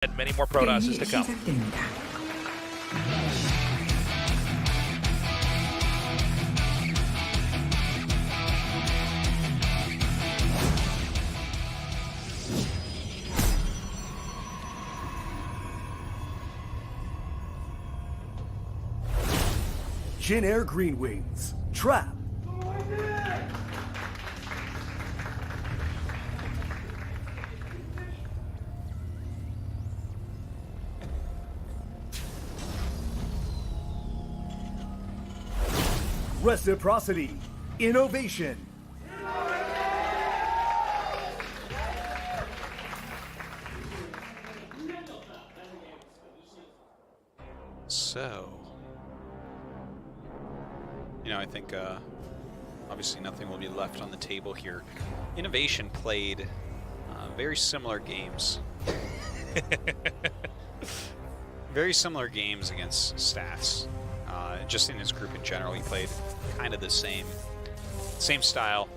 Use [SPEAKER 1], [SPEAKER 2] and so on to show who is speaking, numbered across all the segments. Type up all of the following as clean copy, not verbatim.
[SPEAKER 1] And many more Protosses to come.
[SPEAKER 2] Jin Air Green Wings. Trap. Reciprocity. INnoVation.
[SPEAKER 3] So, I think obviously nothing will be left on the table here. INnoVation played very similar games. Very similar games against Stats. Just in his group in general, he played kind of the same style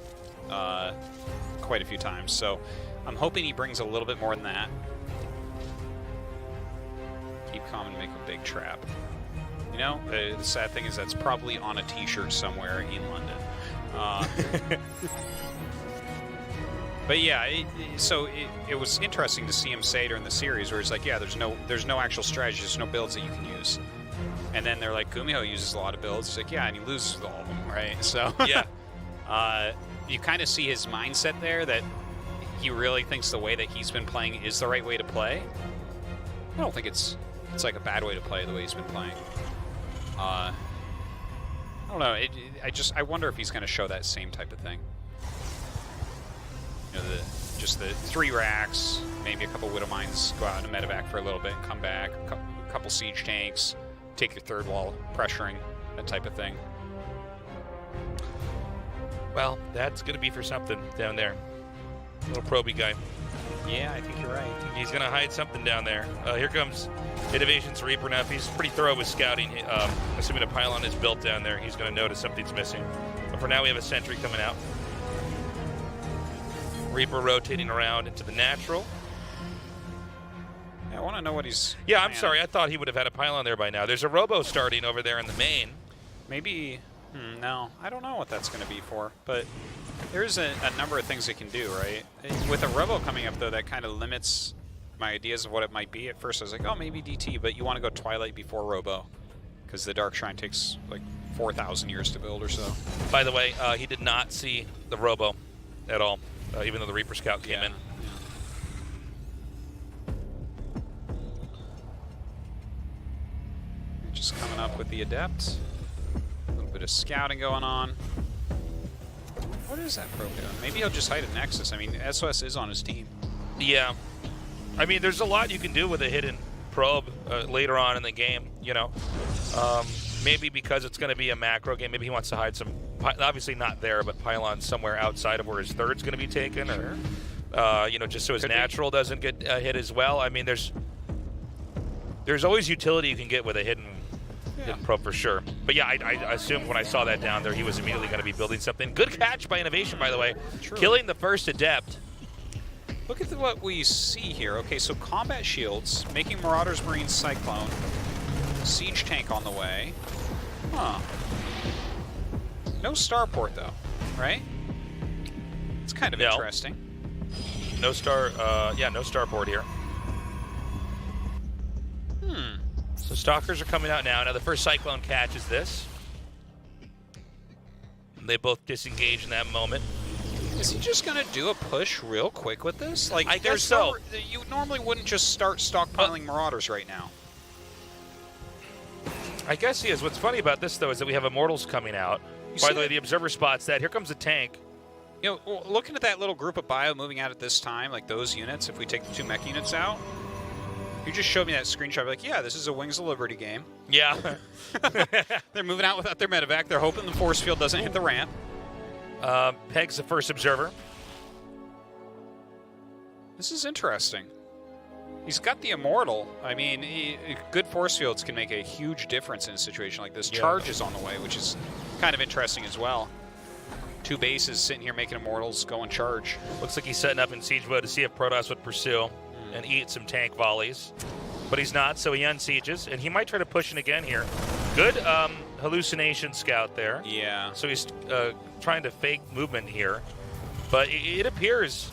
[SPEAKER 3] quite a few times. So I'm hoping he brings a little bit more than that. Keep calm and make a big trap. The sad thing is that's probably on a t-shirt somewhere in London. But yeah, it was interesting to see him say during the series where he's like, yeah, there's no actual strategy, there's no builds that you can use. And then they're like, Gumiho uses a lot of builds. He's like, yeah, and he loses all of them, right? So yeah, you kind of see his mindset there that he really thinks the way that he's been playing is the right way to play. I don't think it's like a bad way to play the way he's been playing. I don't know. I wonder if he's going to show that same type of thing. Just the 3 racks, maybe a couple Widow Mines, go out and medevac for a little bit, come back, a couple siege tanks, take your third wall, pressuring, that type of thing.
[SPEAKER 1] Well, that's going to be for something down there. Little proby guy.
[SPEAKER 3] Yeah, I think you're right.
[SPEAKER 1] He's going to hide something down there. Here comes INnoVation's Reaper now. If he's pretty thorough with scouting, assuming a pylon is built down there, he's going to notice something's missing. But for now, we have a sentry coming out. Reaper rotating around into the natural.
[SPEAKER 3] Yeah, I want to know what he's...
[SPEAKER 1] Yeah, I'm sorry. I thought he would have had a pylon there by now. There's a robo starting over there in the main.
[SPEAKER 3] Maybe... no, I don't know what that's going to be for, but there's a number of things it can do, right? With a robo coming up, though, that kind of limits my ideas of what it might be. At first, I was like, oh, maybe DT, but you want to go Twilight before robo, because the Dark Shrine takes, like, 4,000 years to build or so.
[SPEAKER 1] By the way, he did not see the robo at all, even though the Reaper Scout came in.
[SPEAKER 3] Just coming up with the Adept. A little bit of scouting going on. What is that probe doing? Maybe he'll just hide at Nexus. I mean, SOS is on his team.
[SPEAKER 1] Yeah. I mean, there's a lot you can do with a hidden probe later on in the game, Maybe because it's going to be a macro game, maybe he wants to hide some, obviously not there, but pylons somewhere outside of where his third's going to be taken, or, just so his natural doesn't get hit as well. I mean, there's always utility you can get with a hidden probe for sure. But yeah, I assumed when I saw that down there, he was immediately going to be building something. Good catch by INnoVation, by the way.
[SPEAKER 3] True.
[SPEAKER 1] Killing the first Adept.
[SPEAKER 3] Look at what we see here. Okay, so combat shields, making Marauders, Marines, Cyclone. Siege tank on the way. Huh. No starport, though, right? It's kind of interesting.
[SPEAKER 1] No starport here. So Stalkers are coming out now. Now the first Cyclone catches this. They both disengage in that moment.
[SPEAKER 3] Is he just going to do a push real quick with this? Like,
[SPEAKER 1] I guess so.
[SPEAKER 3] You normally wouldn't just start stockpiling Marauders right now.
[SPEAKER 1] I guess he is. What's funny about this, though, is that we have Immortals coming out. By the way, the Observer spots that. Here comes a tank.
[SPEAKER 3] Looking at that little group of bio moving out at this time, like those units, if we take the 2 mech units out, you just showed me that screenshot. Like, yeah, this is a Wings of Liberty game.
[SPEAKER 1] Yeah.
[SPEAKER 3] They're moving out without their medevac. They're hoping the force field doesn't hit the ramp.
[SPEAKER 1] Peg's the first Observer.
[SPEAKER 3] This is interesting. He's got the Immortal. I mean, good force fields can make a huge difference in a situation like this. Yeah. Charge is on the way, which is kind of interesting as well. 2 bases sitting here making Immortals go and charge.
[SPEAKER 1] Looks like he's setting up in siege mode to see if Protoss would pursue. and eat some tank volleys. But he's not, so he unsieges, and he might try to push in again here. Good hallucination scout there.
[SPEAKER 3] Yeah.
[SPEAKER 1] So he's trying to fake movement here. But it appears,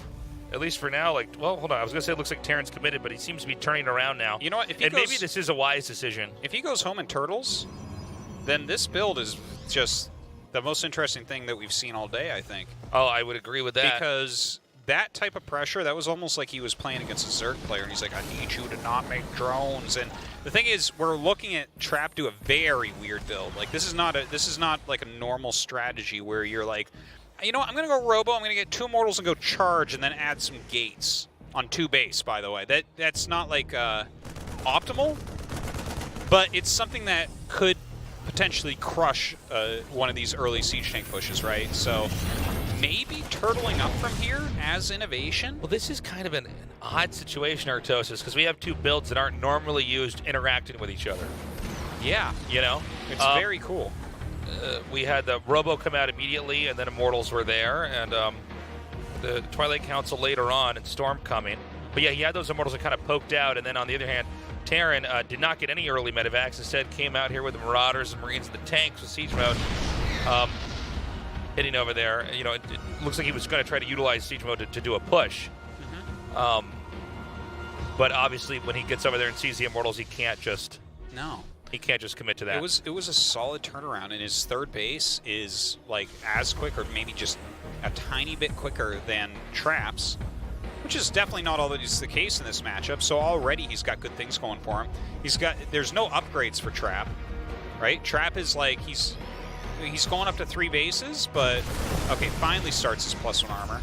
[SPEAKER 1] at least for now, like, well, hold on. I was going to say it looks like Terran's committed, but he seems to be turning around now.
[SPEAKER 3] You know what?
[SPEAKER 1] And maybe this is a wise decision.
[SPEAKER 3] If he goes home and turtles, then this build is just the most interesting thing that we've seen all day, I think.
[SPEAKER 1] Oh, I would agree with that.
[SPEAKER 3] Because that type of pressure, that was almost like he was playing against a Zerg player, and he's like, I need you to not make drones. And the thing is, we're looking at Trap do a very weird build. Like, this is not like a normal strategy where you're like, you know what, I'm going to go Robo, I'm going to get 2 Immortals and go charge, and then add some gates on 2 base, by the way. That's not, like, optimal, but it's something that could potentially crush one of these early siege tank pushes, right? So maybe turtling up from here as INnoVation?
[SPEAKER 1] Well, this is kind of an odd situation, Artosis, because we have 2 builds that aren't normally used interacting with each other.
[SPEAKER 3] Yeah.
[SPEAKER 1] You know?
[SPEAKER 3] It's very cool.
[SPEAKER 1] We had the Robo come out immediately, and then Immortals were there, and the Twilight Council later on, and Storm coming. But yeah, he had those Immortals that kind of poked out, and then on the other hand, Terran did not get any early medevacs. Instead, came out here with the Marauders and Marines and the tanks with siege mode, hitting over there. You know, it looks like he was going to try to utilize siege mode to do a push. But obviously, when he gets over there and sees the Immortals, he can't just commit to that.
[SPEAKER 3] It was a solid turnaround, and his third base is like as quick, or maybe just a tiny bit quicker than Trap's, which is definitely not always the case in this matchup. So already he's got good things going for him. There's no upgrades for Trap, right? Trap is like he's going up to 3 bases, but okay, finally starts his +1 armor.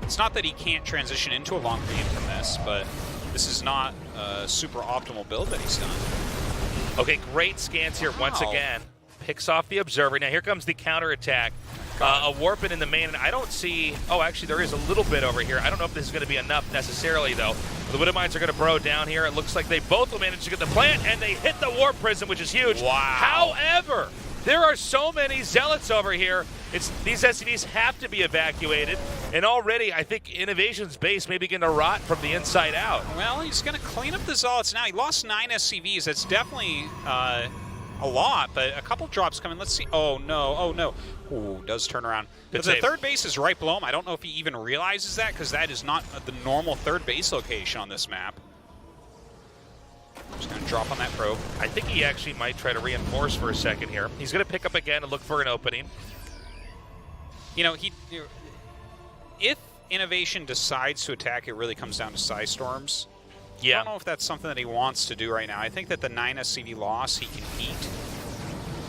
[SPEAKER 3] It's not that he can't transition into a long range from this, but this is not a super optimal build that he's done.
[SPEAKER 1] Okay, great scans here once again. Picks off the Observer. Now here comes the counterattack. A Warpin in the main, and I don't see... Oh, actually, there is a little bit over here. I don't know if this is going to be enough necessarily, though. The Widowmines are going to burrow down here. It looks like they both will manage to get the plant, and they hit the Warp Prism, which is huge.
[SPEAKER 3] Wow.
[SPEAKER 1] However, there are so many Zealots over here. These SCVs have to be evacuated, and already I think INnoVation's base may begin to rot from the inside out.
[SPEAKER 3] Well, he's going to clean up the Zealots now. He lost 9 SCVs. That's definitely a lot, but a couple drops coming. Let's see. Oh, no. Oh, no. Ooh, does turn around. But the third base is right below him. I don't know if he even realizes that, because that is not the normal third base location on this map. Just going to drop on that probe.
[SPEAKER 1] I think he actually might try to reinforce for a second here. He's going to pick up again and look for an opening.
[SPEAKER 3] You know, if INnoVation decides to attack, it really comes down to Psy Storms.
[SPEAKER 1] Yeah.
[SPEAKER 3] I don't know if that's something that he wants to do right now. I think that the 9 SCV loss he can eat.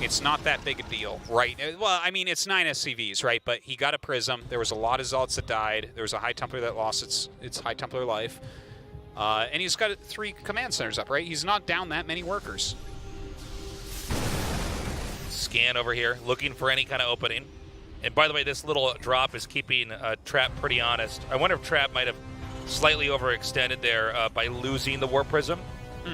[SPEAKER 3] It's not that big a deal, right? Well, I mean, it's 9 SCVs, right? But he got a Prism. There was a lot of Zealots that died. There was a High Templar that lost its High Templar life. And he's got 3 command centers up, right? He's not down that many workers.
[SPEAKER 1] Scan over here, looking for any kind of opening. And by the way, this little drop is keeping Trap pretty honest. I wonder if Trap might have slightly overextended there by losing the Warp Prism.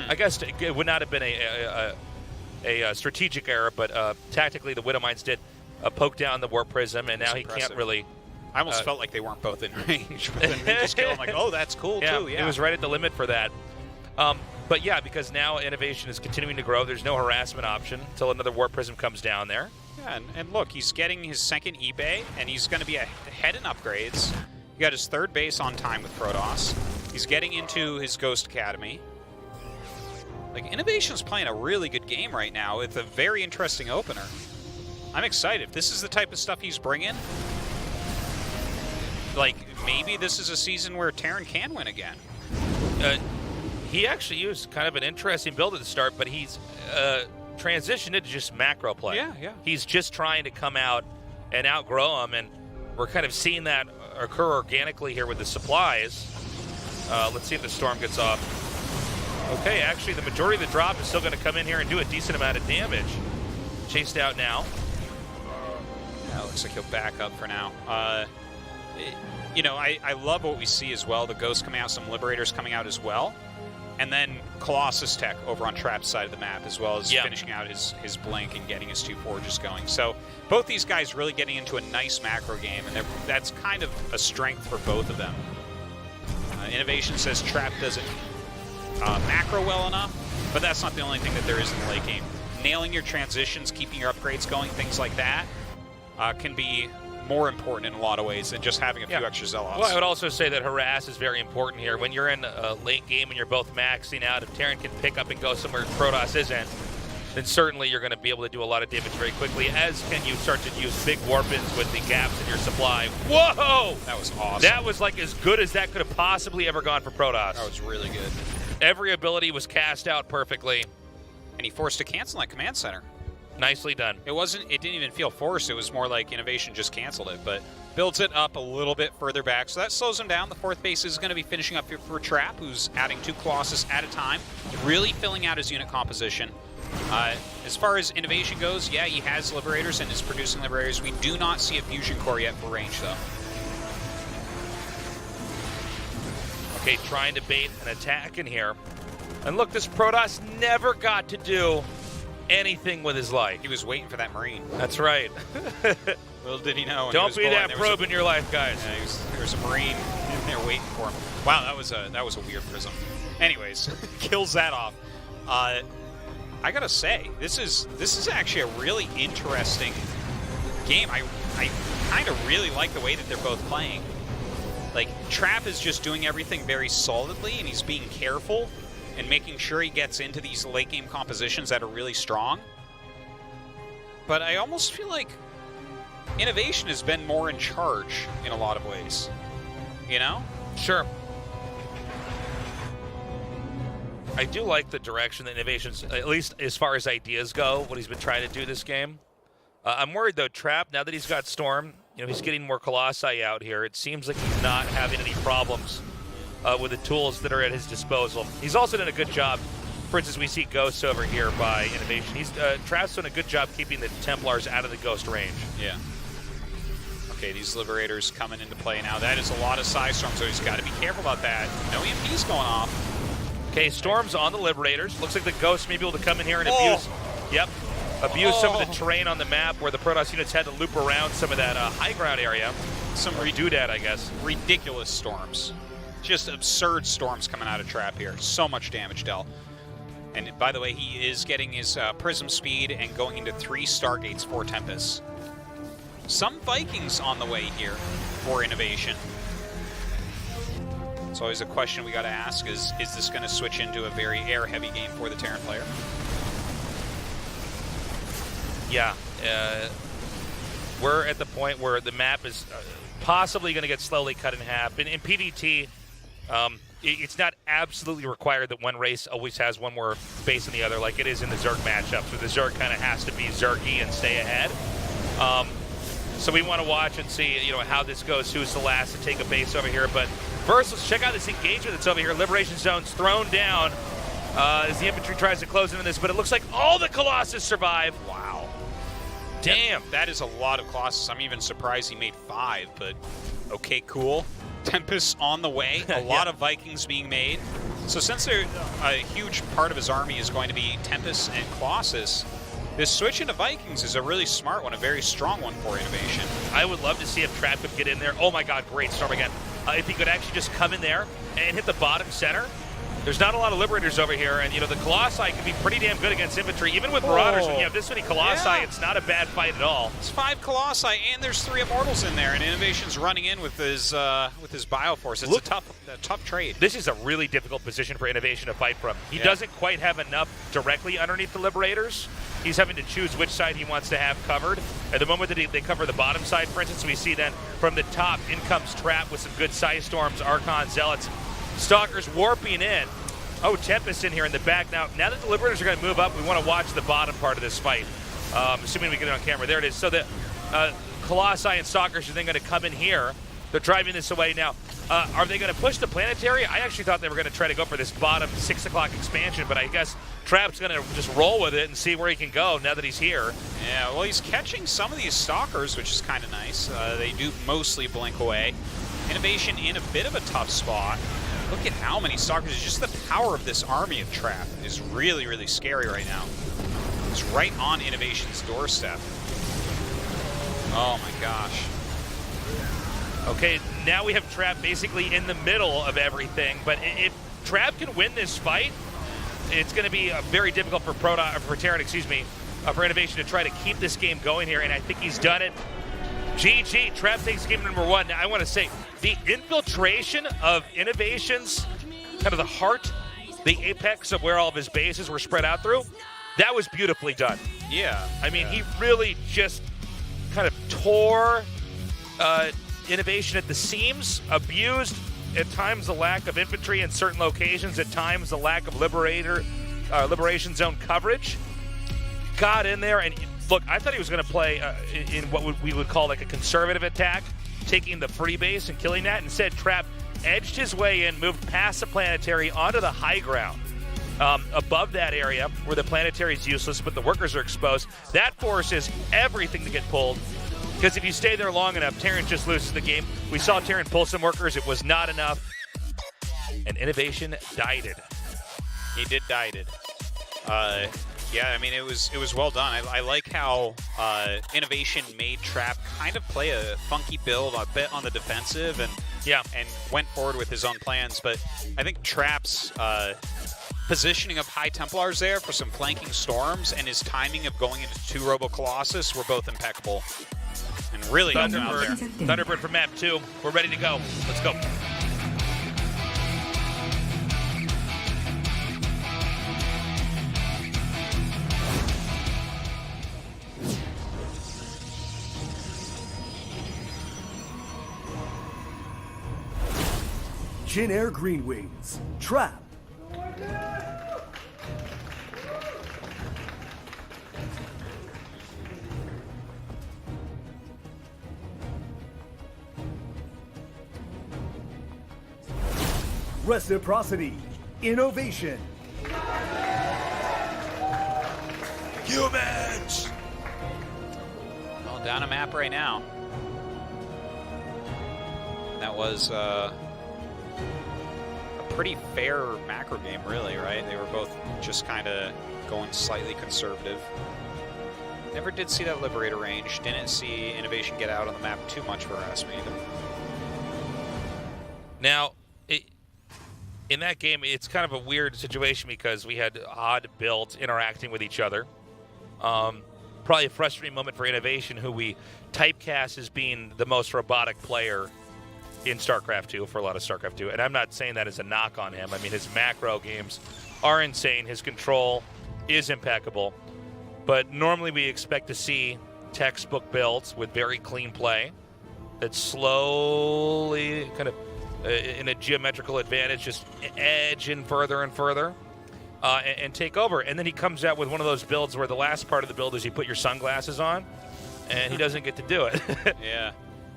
[SPEAKER 1] I guess it would not have been a strategic error, but tactically the Widowmines did poke down the Warp Prism, and now he can't really...
[SPEAKER 3] I almost felt like they weren't both in range, but then they just go, I'm like, oh, that's cool, too, yeah.
[SPEAKER 1] It was right at the limit for that. But yeah, because now INnoVation is continuing to grow, there's no harassment option until another Warp Prism comes down there.
[SPEAKER 3] Yeah, and look, he's getting his second eBay, and he's going to be ahead in upgrades. He got his third base on time with Protoss. He's getting into his Ghost Academy. Like, INnoVation's playing a really good game right now with a very interesting opener. I'm excited. If this is the type of stuff he's bringing, like, maybe this is a season where Terran can win again.
[SPEAKER 1] He actually used kind of an interesting build at the start, but he's transitioned into just macro play.
[SPEAKER 3] Yeah.
[SPEAKER 1] He's just trying to come out and outgrow him, and we're kind of seeing that occur organically here with the supplies. Let's see if the Storm gets off. Okay, actually, the majority of the drop is still going to come in here and do a decent amount of damage. Chased out now.
[SPEAKER 3] Yeah, looks like he'll back up for now. You know, I love what we see as well. The Ghosts coming out, some Liberators coming out as well. And then Colossus Tech over on Trap's side of the map, as well as finishing out his Blink and getting his 2 Forges going. So both these guys really getting into a nice macro game, and that's kind of a strength for both of them. INnoVation says Trap doesn't macro well enough, but that's not the only thing that there is in the late game. Nailing your transitions, keeping your upgrades going, things like that can be more important in a lot of ways than just having a few extra Zealots.
[SPEAKER 1] Well, I would also say that harass is very important here. When you're in a late game and you're both maxing out, if Terran can pick up and go somewhere Protoss isn't, then certainly you're going to be able to do a lot of damage very quickly, as can you start to use big warpins with the gaps in your supply. Whoa!
[SPEAKER 3] That was awesome.
[SPEAKER 1] That was like as good as that could have possibly ever gone for Protoss.
[SPEAKER 3] That was really good.
[SPEAKER 1] Every ability was cast out perfectly.
[SPEAKER 3] And he forced to cancel that command center.
[SPEAKER 1] Nicely done.
[SPEAKER 3] It didn't even feel forced. It was more like INnoVation just canceled it, but builds it up a little bit further back. So that slows him down. The 4th base is going to be finishing up here for Trap, who's adding 2 Colossus at a time, really filling out his unit composition. As far as INnoVation goes, yeah, he has Liberators and is producing Liberators. We do not see a Fusion Core yet for range, though.
[SPEAKER 1] Okay, trying to bait an attack in here. And look, this Protoss never got to do anything with his life.
[SPEAKER 3] He was waiting for that Marine.
[SPEAKER 1] That's right.
[SPEAKER 3] Little did he know.
[SPEAKER 1] Don't be that probe in your life, guys.
[SPEAKER 3] Yeah, there was a Marine in there waiting for him. Wow, that was a weird prism. Anyways, kills that off. I gotta say, this is actually a really interesting game. I kind of really like the way that they're both playing. Like, Trap is just doing everything very solidly, and he's being careful and making sure he gets into these late-game compositions that are really strong. But I almost feel like INnoVation has been more in charge in a lot of ways. You know?
[SPEAKER 1] Sure. I do like the direction that INnoVation's, at least as far as ideas go, what he's been trying to do this game. I'm worried, though, Trap, now that he's got Storm, you know, he's getting more Colossi out here. It seems like he's not having any problems with the tools that are at his disposal. He's also done a good job. For instance, we see Ghosts over here by INnoVation. Trap's done a good job keeping the Templars out of the Ghost range.
[SPEAKER 3] Yeah. Okay, these Liberators coming into play now. That is a lot of Psy Storms, so he's got to be careful about that. No EMPs going off.
[SPEAKER 1] Okay, Storm's on the Liberators. Looks like the Ghosts may be able to come in here and abuse. Yep. Abuse some of the terrain on the map where the Protoss units had to loop around some of that high ground area. Some redo-dat, I guess.
[SPEAKER 3] Ridiculous storms. Just absurd storms coming out of Trap here. So much damage dealt. And by the way, he is getting his Prism speed and going into 3 Stargates for Tempest. Some Vikings on the way here for INnoVation. It's always a question we got to ask is this going to switch into a very air-heavy game for the Terran player?
[SPEAKER 1] Yeah. We're at the point where the map is possibly going to get slowly cut in half. In PvT, it's not absolutely required that one race always has one more base than the other, like it is in the Zerg matchups, where the Zerg kind of has to be Zergy and stay ahead. So we want to watch and see, you know, how this goes. Who's the last to take a base over here? But first, let's check out this engagement that's over here. Liberation Zone's thrown down as the infantry tries to close into this, but it looks like all the Colossus survive.
[SPEAKER 3] Wow.
[SPEAKER 1] Damn.
[SPEAKER 3] That is a lot of Colossus. I'm even surprised he made 5, but okay, cool. Tempest on the way. A lot of Vikings being made. So since a huge part of his army is going to be Tempest and Colossus, this switch into Vikings is a really smart one, a very strong one for INnoVation.
[SPEAKER 1] I would love to see if Trap could get in there. Oh my god, great Storm again. If he could actually just come in there and hit the bottom center. There's not a lot of Liberators over here, and you know the Colossi can be pretty damn good against infantry, even with Marauders. When you have this many Colossi, it's not a bad fight at all.
[SPEAKER 3] It's 5 Colossi, and there's 3 Immortals in there, and INnoVation's running in with his Bioforce. It's a tough trade.
[SPEAKER 1] This is a really difficult position for INnoVation to fight from. He doesn't quite have enough directly underneath the Liberators. He's having to choose which side he wants to have covered. At the moment that they cover the bottom side, for instance, we see then from the top, in comes Trap with some good Psy Storms, Archon, Zealots. Stalkers warping in. Oh, Tempest in here in the back. Now that the Liberators are going to move up, we want to watch the bottom part of this fight. Assuming we get it on camera. There it is. So the Colossi and Stalkers are then going to come in here. They're driving this away now. Are they going to push the planetary? I actually thought they were going to try to go for this bottom 6 o'clock expansion, but I guess Trap's going to just roll with it and see where he can go now that he's here.
[SPEAKER 3] Yeah, well, he's catching some of these Stalkers, which is kind of nice. They do mostly blink away. INnoVation in a bit of a tough spot. Look at how many Stalkers. Just the power of this army of Trap is really, really scary right now. It's right on INnoVation's doorstep. Oh my gosh.
[SPEAKER 1] Okay, now we have Trap basically in the middle of everything, but if Trap can win this fight, it's going to be very difficult for Terran, for INnoVation to try to keep this game going here, and I think he's done it. GG, Trap takes game number 1. Now, I want to say, the infiltration of INnoVation's kind of the heart, the apex of where all of his bases were spread out through, that was beautifully done.
[SPEAKER 3] Yeah.
[SPEAKER 1] I mean, he really just kind of tore INnoVation at the seams, abused at times the lack of infantry in certain locations, at times the lack of Liberation Zone coverage. Got in there, and look, I thought he was going to play in what we would call like a conservative attack, taking the free base and killing that. Instead, Trap edged his way in, moved past the planetary onto the high ground. Above that area where the planetary is useless, but the workers are exposed. That forces everything to get pulled. Because if you stay there long enough, Terran just loses the game. We saw Terran pull some workers. It was not enough. And INnoVation died it.
[SPEAKER 3] He did died it. Yeah, I mean, it was well done. I like how INnoVation made Trap kind of play a funky build, a bit on the defensive, and went forward with his own plans. But I think Trap's positioning of High Templars there for some flanking storms and his timing of going into 2 Robo Colossus were both impeccable. And really helped him out there.
[SPEAKER 1] Thunderbird for map 2. We're ready to go. Let's go.
[SPEAKER 2] Jin Air Green Wings. Trap. Reciprocity. INnoVation.
[SPEAKER 1] Humans!
[SPEAKER 3] Well, down a map right now. That was a pretty fair macro game, really, right? They were both just kind of going slightly conservative. Never did see that Liberator range. Didn't see INnoVation get out on the map too much for harassment either.
[SPEAKER 1] Now, in that game, it's kind of a weird situation because we had odd builds interacting with each other. Probably a frustrating moment for INnoVation, who we typecast as being the most robotic player in Starcraft 2 for a lot of Starcraft 2. And I'm not saying that as a knock on him. I mean, his macro games are insane. His control is impeccable. But normally we expect to see textbook builds with very clean play that slowly kind of in a geometrical advantage, just edge in further and further and take over. And then he comes out with one of those builds where the last part of the build is you put your sunglasses on, and he doesn't get to do it.
[SPEAKER 3] Yeah.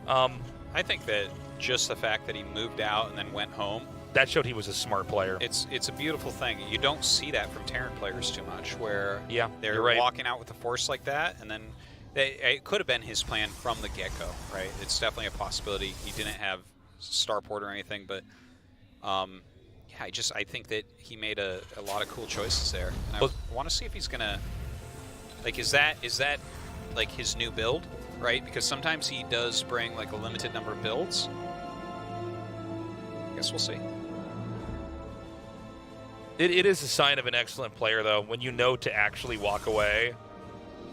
[SPEAKER 3] I think that just the fact that he moved out and then went home,
[SPEAKER 1] that showed he was a smart player.
[SPEAKER 3] It's a beautiful thing. You don't see that from Terran players too much, where they're
[SPEAKER 1] right.
[SPEAKER 3] walking out with the Force like that, and then it could have been his plan from the get-go, right? It's definitely a possibility. He didn't have Starport or anything, but yeah, I think that he made a lot of cool choices there. And I want to see if he's gonna, like, is that like his new build, right? Because sometimes he does bring like a limited number of builds. I guess we'll see.
[SPEAKER 1] It is a sign of an excellent player, though, when you know to actually walk away.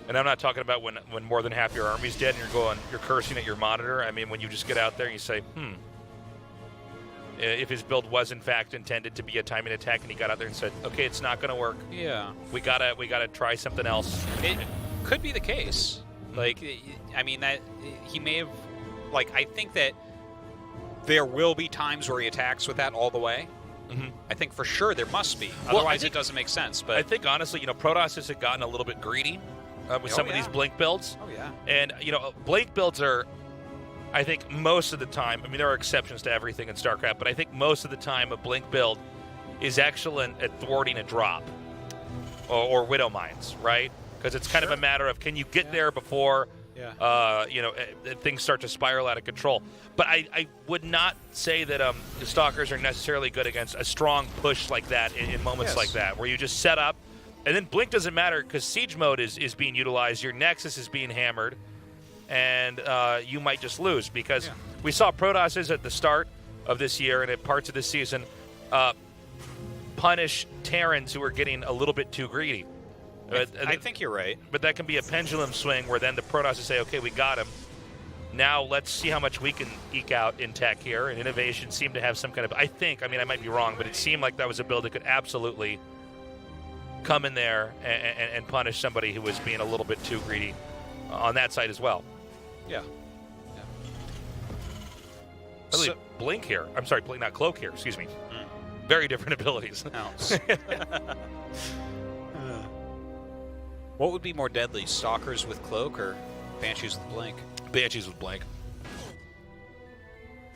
[SPEAKER 1] And I'm not talking about when more than half your army's dead and you're cursing at your monitor. I mean, when you just get out there and you say, if his build was in fact intended to be a timing attack, and he got out there and said, okay, it's not going to work.
[SPEAKER 3] Yeah.
[SPEAKER 1] We gotta try something else.
[SPEAKER 3] It could be the case. Like, I mean, that he may have, like, I think that there will be times where he attacks with that all the way. I think for sure there must be. Otherwise, it doesn't make sense. But
[SPEAKER 1] I think, honestly, Protoss has gotten a little bit greedy with some of these Blink builds.
[SPEAKER 3] Oh, yeah.
[SPEAKER 1] And, Blink builds are, I think, most of the time, I mean, there are exceptions to everything in StarCraft, but I think most of the time a Blink build is excellent at thwarting a drop or Widow Mines, right? Because it's kind of a matter of, can you get there before things start to spiral out of control. But I would not say that the Stalkers are necessarily good against a strong push like that in moments like that, where you just set up, and then Blink doesn't matter because Siege Mode is being utilized, your Nexus is being hammered, and you might just lose because We saw Protosses at the start of this year and at parts of this season punish Terrans who are getting a little bit too greedy.
[SPEAKER 3] I think you're right.
[SPEAKER 1] But that can be a pendulum swing where then the Protosses say, okay, we got him. Now let's see how much we can eke out in tech here. And INnoVation seemed to have some kind of, I might be wrong, but it seemed like that was a build that could absolutely come in there and punish somebody who was being a little bit too greedy on that side as well.
[SPEAKER 3] Yeah.
[SPEAKER 1] So, Blink here. I'm sorry, Blink, not Cloak here. Excuse me. Very different abilities.
[SPEAKER 3] What would be more deadly, Stalkers with Cloak or Banshees with Blink?
[SPEAKER 1] Banshees with Blink.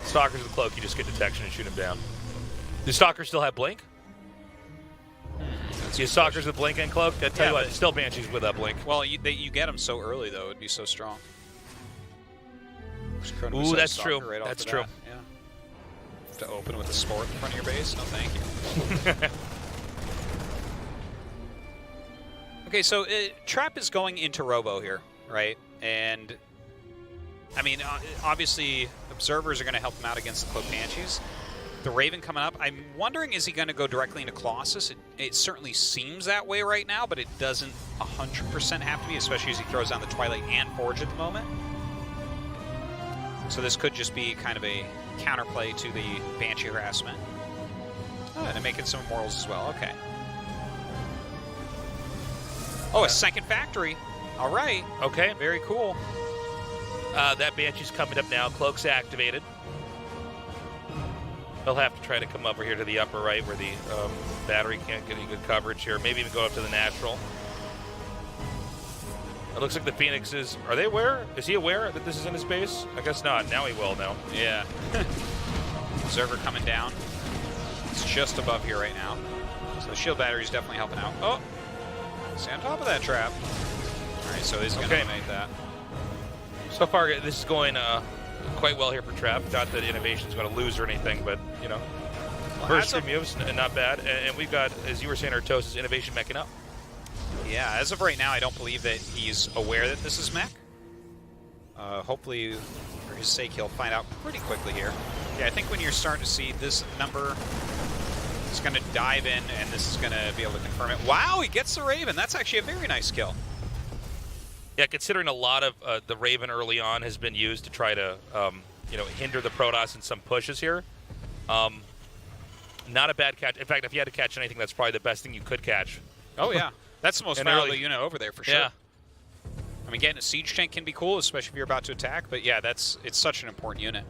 [SPEAKER 1] Stalkers with Cloak, you just get detection and shoot them down. Do Stalkers still have Blink? See, Stalkers with Blink and Cloak? I tell you what, still Banshees with Blink.
[SPEAKER 3] Well, you get them so early, though. It would be so strong.
[SPEAKER 1] Ooh, that's true.
[SPEAKER 3] Right
[SPEAKER 1] that's true.
[SPEAKER 3] Yeah. Have to open with a sport in front of your base? No, thank you. Okay, so Trap is going into Robo here, right? And, I mean, obviously, Observers are going to help him out against the Cloak Banshees. The Raven coming up, I'm wondering, is he going to go directly into Colossus? It certainly seems that way right now, but it doesn't 100% have to be, especially as he throws down the Twilight and Forge at the moment. So this could just be kind of a counterplay to the Banshee harassment. Oh, and making some Immortals as well, okay. Oh, a second factory. All right.
[SPEAKER 1] Okay.
[SPEAKER 3] Very cool.
[SPEAKER 1] That Banshee's coming up now. Cloak's activated. He'll have to try to come over here to the upper right where the battery can't get any good coverage here. Maybe even go up to the natural. It looks like the Phoenixes, are they aware? Is he aware that this is in his base? I guess not. Now he will know.
[SPEAKER 3] Yeah. Observer coming down. It's just above here right now. So the shield battery is definitely helping out. Oh! Stay on top of that trap. All right, so he's going to eliminate that.
[SPEAKER 1] So far, this is going quite well here for Trap. Not that INnoVation's going to lose or anything, but, you know.
[SPEAKER 3] Well,
[SPEAKER 1] first three moves, not bad. And we've got, as you were saying, Artosis INnoVation meching up.
[SPEAKER 3] Yeah, as of right now, I don't believe that he's aware that this is mech. Hopefully, for his sake, he'll find out pretty quickly here. Yeah, I think when you're starting to see this number, it's going to dive in, and this is going to be able to confirm it. Wow, he gets the Raven. That's actually a very nice kill.
[SPEAKER 1] Yeah, considering a lot of the Raven early on has been used to try to, you know, hinder the Protoss in some pushes here. Not a bad catch. In fact, if you had to catch anything, that's probably the best thing you could catch.
[SPEAKER 3] Oh, yeah. That's the most valuable unit over there, for sure.
[SPEAKER 1] Yeah.
[SPEAKER 3] I mean, getting a siege tank can be cool, especially if you're about to attack, but yeah, it's such an important unit.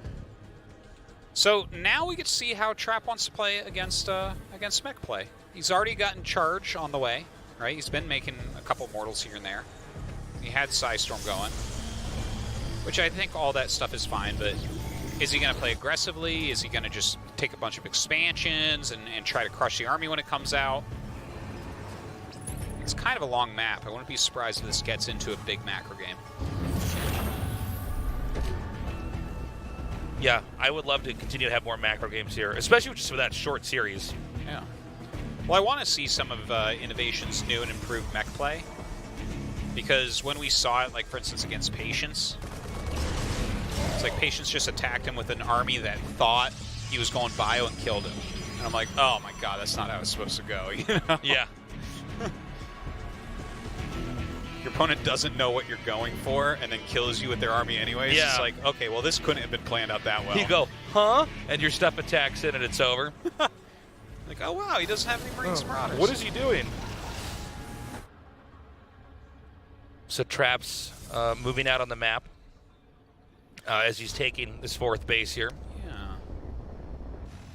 [SPEAKER 3] So now we get to see how Trap wants to play against mech play. He's already gotten Charge on the way, right? He's been making a couple mortals here and there. He had Psystorm going, which I think all that stuff is fine, but is he going to play aggressively? Is he going to just take a bunch of expansions and try to crush the army when it comes out? It's kind of a long map. I wouldn't be surprised if this gets into a big macro game.
[SPEAKER 1] Yeah, I would love to continue to have more macro games here, especially just for that short series.
[SPEAKER 3] Yeah. Well, I want to see some of INnoVation's new and improved mech play, because when we saw it, like, for instance, against Patience, it's like Patience just attacked him with an army that thought he was going bio and killed him. And I'm like, oh my god, that's not how it's supposed to go, you know?
[SPEAKER 1] Yeah.
[SPEAKER 3] Your opponent doesn't know what you're going for and then kills you with their army anyways.
[SPEAKER 1] Yeah.
[SPEAKER 3] It's like, okay, well, this couldn't have been planned out that well.
[SPEAKER 1] You go, huh? And your stuff attacks it and it's over.
[SPEAKER 3] Like, oh, wow, he doesn't have any Marines Marauders.
[SPEAKER 1] What is he doing? So Trap's moving out on the map as he's taking this fourth base here.
[SPEAKER 3] Yeah.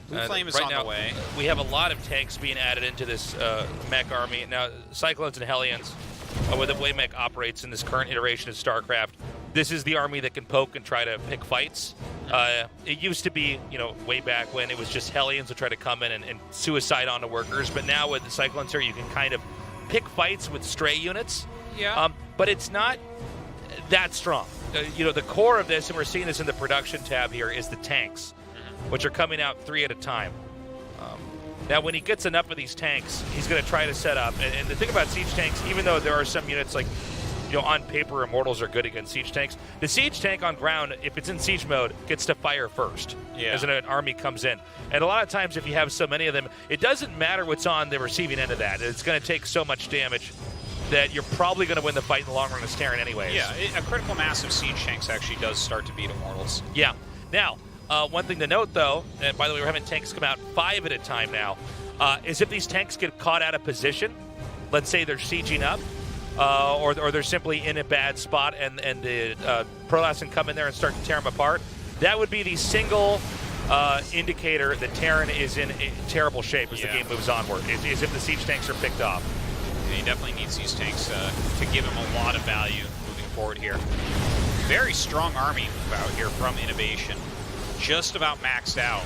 [SPEAKER 3] Blue Flame is on the way.
[SPEAKER 1] We have a lot of tanks being added into this mech army. Now, Cyclones and Hellions, with the way mech operates in this current iteration of StarCraft, this is the army that can poke and try to pick fights. It used to be, you know, way back when it was just Hellions would try to come in and suicide onto workers, but now with the Cyclones here, you can kind of pick fights with stray units.
[SPEAKER 3] Yeah.
[SPEAKER 1] But it's not that strong. You know, the core of this, and we're seeing this in the production tab here, is the tanks, which are coming out 3 at a time. Now, when he gets enough of these tanks, he's going to try to set up. And the thing about siege tanks, even though there are some units like on paper, Immortals are good against siege tanks. The siege tank on ground, if it's in siege mode, gets to fire first as an army comes in. And a lot of times if you have so many of them, it doesn't matter what's on the receiving end of that. It's going to take so much damage that you're probably going to win the fight in the long run as Terran anyways.
[SPEAKER 3] Yeah, a critical mass of siege tanks actually does start to beat Immortals.
[SPEAKER 1] Yeah. Now, one thing to note, though, and by the way, we're having tanks come out 5 at a time now, is if these tanks get caught out of position, let's say they're sieging up, or they're simply in a bad spot and the Protoss can come in there and start to tear them apart, that would be the single indicator that Terran is in terrible shape as the game moves onward, is if the siege tanks are picked off.
[SPEAKER 3] Yeah, he definitely needs these tanks to give him a lot of value moving forward here. Very strong army out here from INnoVation. Just about maxed out.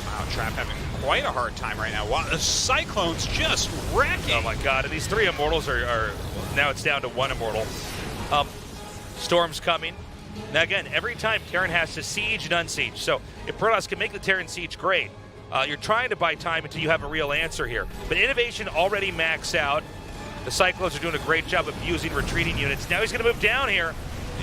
[SPEAKER 3] Wow, Trap having quite a hard time right now. Wow, the Cyclones just wrecking.
[SPEAKER 1] Oh my god, and these 3 Immortals are now it's down to 1 Immortal. Storm's coming. Now again, every time Terran has to siege and unsiege. So if Protoss can make the Terran siege, great. You're trying to buy time until you have a real answer here. But INnoVation already maxed out. The Cyclones are doing a great job of using retreating units. Now he's going to move down here.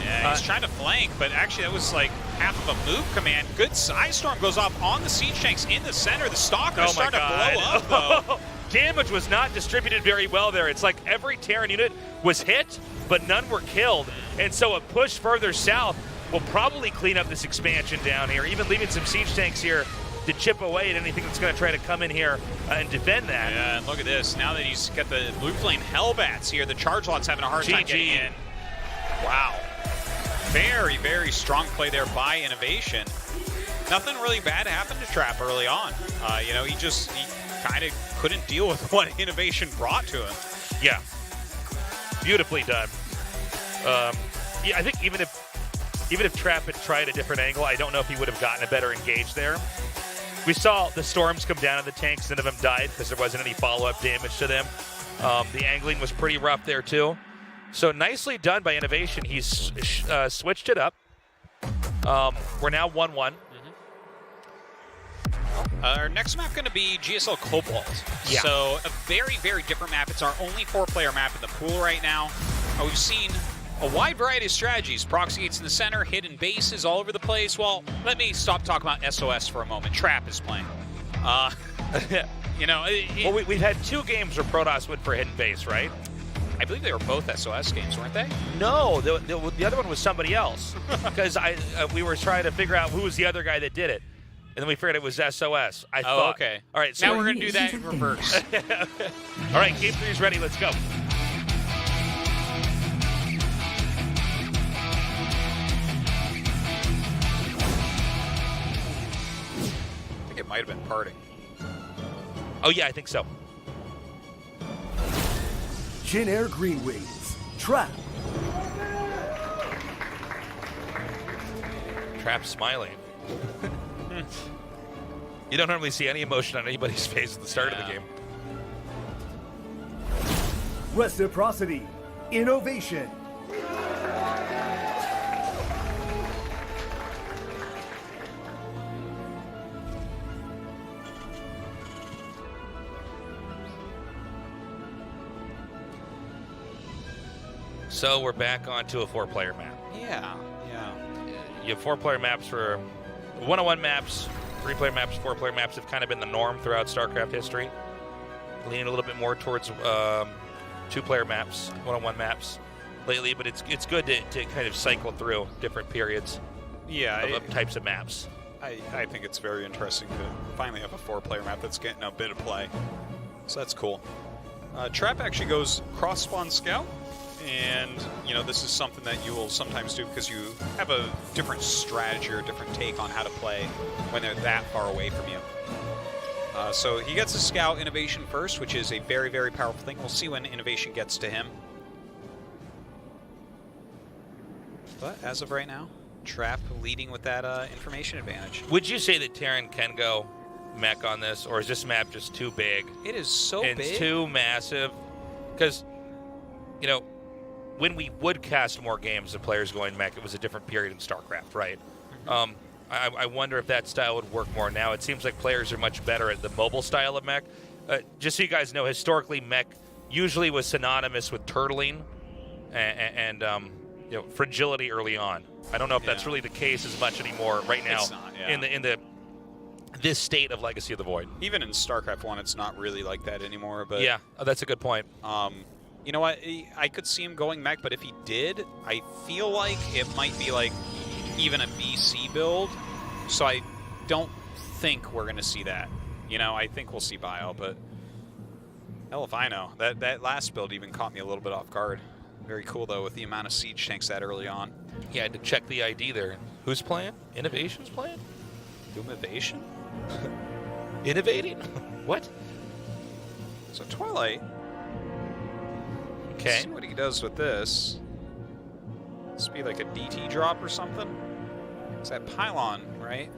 [SPEAKER 3] Yeah, he's trying to flank, but actually that was like half of a move command. Good Ice Storm goes off on the siege tanks in the center. The Stalker's starting to blow up, though.
[SPEAKER 1] Damage was not distributed very well there. It's like every Terran unit was hit, but none were killed. And so a push further south will probably clean up this expansion down here, even leaving some siege tanks here to chip away at anything that's going to try to come in here and defend that.
[SPEAKER 3] Yeah, and look at this. Now that he's got the Blue Flame Hellbats here, the Charge Lot's having a hard time getting in. Wow. Very, very strong play there by INnoVation. Nothing really bad happened to Trap early on. He kind of couldn't deal with what INnoVation brought to him.
[SPEAKER 1] Yeah. Beautifully done. Yeah, I think even if Trap had tried a different angle, I don't know if he would have gotten a better engage there. We saw the Storms come down on the tanks. None of them died because there wasn't any follow-up damage to them. The angling was pretty rough there, too. So nicely done by INnoVation. He's switched it up. We're now 1-1.
[SPEAKER 3] Our next map going to be GSL Cobalt.
[SPEAKER 1] Yeah.
[SPEAKER 3] So a very, very different map. It's our only 4-player map in the pool right now. We've seen a wide variety of strategies. Proxy gates in the center, hidden bases all over the place. Well, let me stop talking about SOS for a moment. Trap is playing.
[SPEAKER 1] Well, we've had 2 games where Protoss went for hidden base, right?
[SPEAKER 3] I believe they were both SOS games, weren't they?
[SPEAKER 1] No, the other one was somebody else. Because we were trying to figure out who was the other guy that did it. And then we figured it was SOS. I thought.
[SPEAKER 3] Okay.
[SPEAKER 1] All right, so
[SPEAKER 3] now we're going to do that in reverse.
[SPEAKER 1] All right, game 3 is ready. Let's go.
[SPEAKER 3] I think it might have been parting.
[SPEAKER 1] Oh, yeah, I think so.
[SPEAKER 2] Jin Air Green Wings. Trap.
[SPEAKER 1] Trap smiling. You don't normally see any emotion on anybody's face at the start of the game.
[SPEAKER 2] Reciprocity. INnoVation.
[SPEAKER 1] So we're back onto a 4-player map.
[SPEAKER 3] Yeah.
[SPEAKER 1] You have 4-player maps for 1-on-1 maps, 3-player maps, 4-player maps have kind of been the norm throughout StarCraft history. Leaning a little bit more towards 2-player maps, 1-on-1 maps lately, but it's good to kind of cycle through different periods of types of maps.
[SPEAKER 3] I think it's very interesting to finally have a 4-player map that's getting a bit of play. So that's cool. Trap actually goes cross-spawn scout. And, this is something that you will sometimes do because you have a different strategy or a different take on how to play when they're that far away from you. So he gets a scout INnoVation first, which is a very, very powerful thing. We'll see when INnoVation gets to him. But as of right now, Trap leading with that information advantage.
[SPEAKER 1] Would you say that Terran can go mech on this, or is this map just too big?
[SPEAKER 3] It is so big.
[SPEAKER 1] It's too massive. Because, when we would cast more games of players going mech, it was a different period in StarCraft, right? Mm-hmm. I wonder if that style would work more now. It seems like players are much better at the mobile style of mech. Just so you guys know, historically, mech usually was synonymous with turtling and you know, fragility early on. I don't know if that's really the case as much anymore right now.
[SPEAKER 3] It's not, yeah.
[SPEAKER 1] in this state of Legacy of the Void.
[SPEAKER 3] Even in StarCraft 1, it's not really like that anymore. But
[SPEAKER 1] yeah, that's a good point.
[SPEAKER 3] You know what? I could see him going mech, but if he did, I feel like it might be like even a BC build. So I don't think we're going to see that. You know, I think we'll see Bio, but hell if I know. That last build even caught me a little bit off guard. Very cool, though, with the amount of siege tanks that early on.
[SPEAKER 1] Yeah, I had to check the ID there. Who's playing? INnoVation's playing?
[SPEAKER 3] INnoVation?
[SPEAKER 1] Innovating? What?
[SPEAKER 3] So Twilight.
[SPEAKER 1] Okay.
[SPEAKER 3] Let's see what he does with this. This would be like a DT drop or something. It's that pylon, right?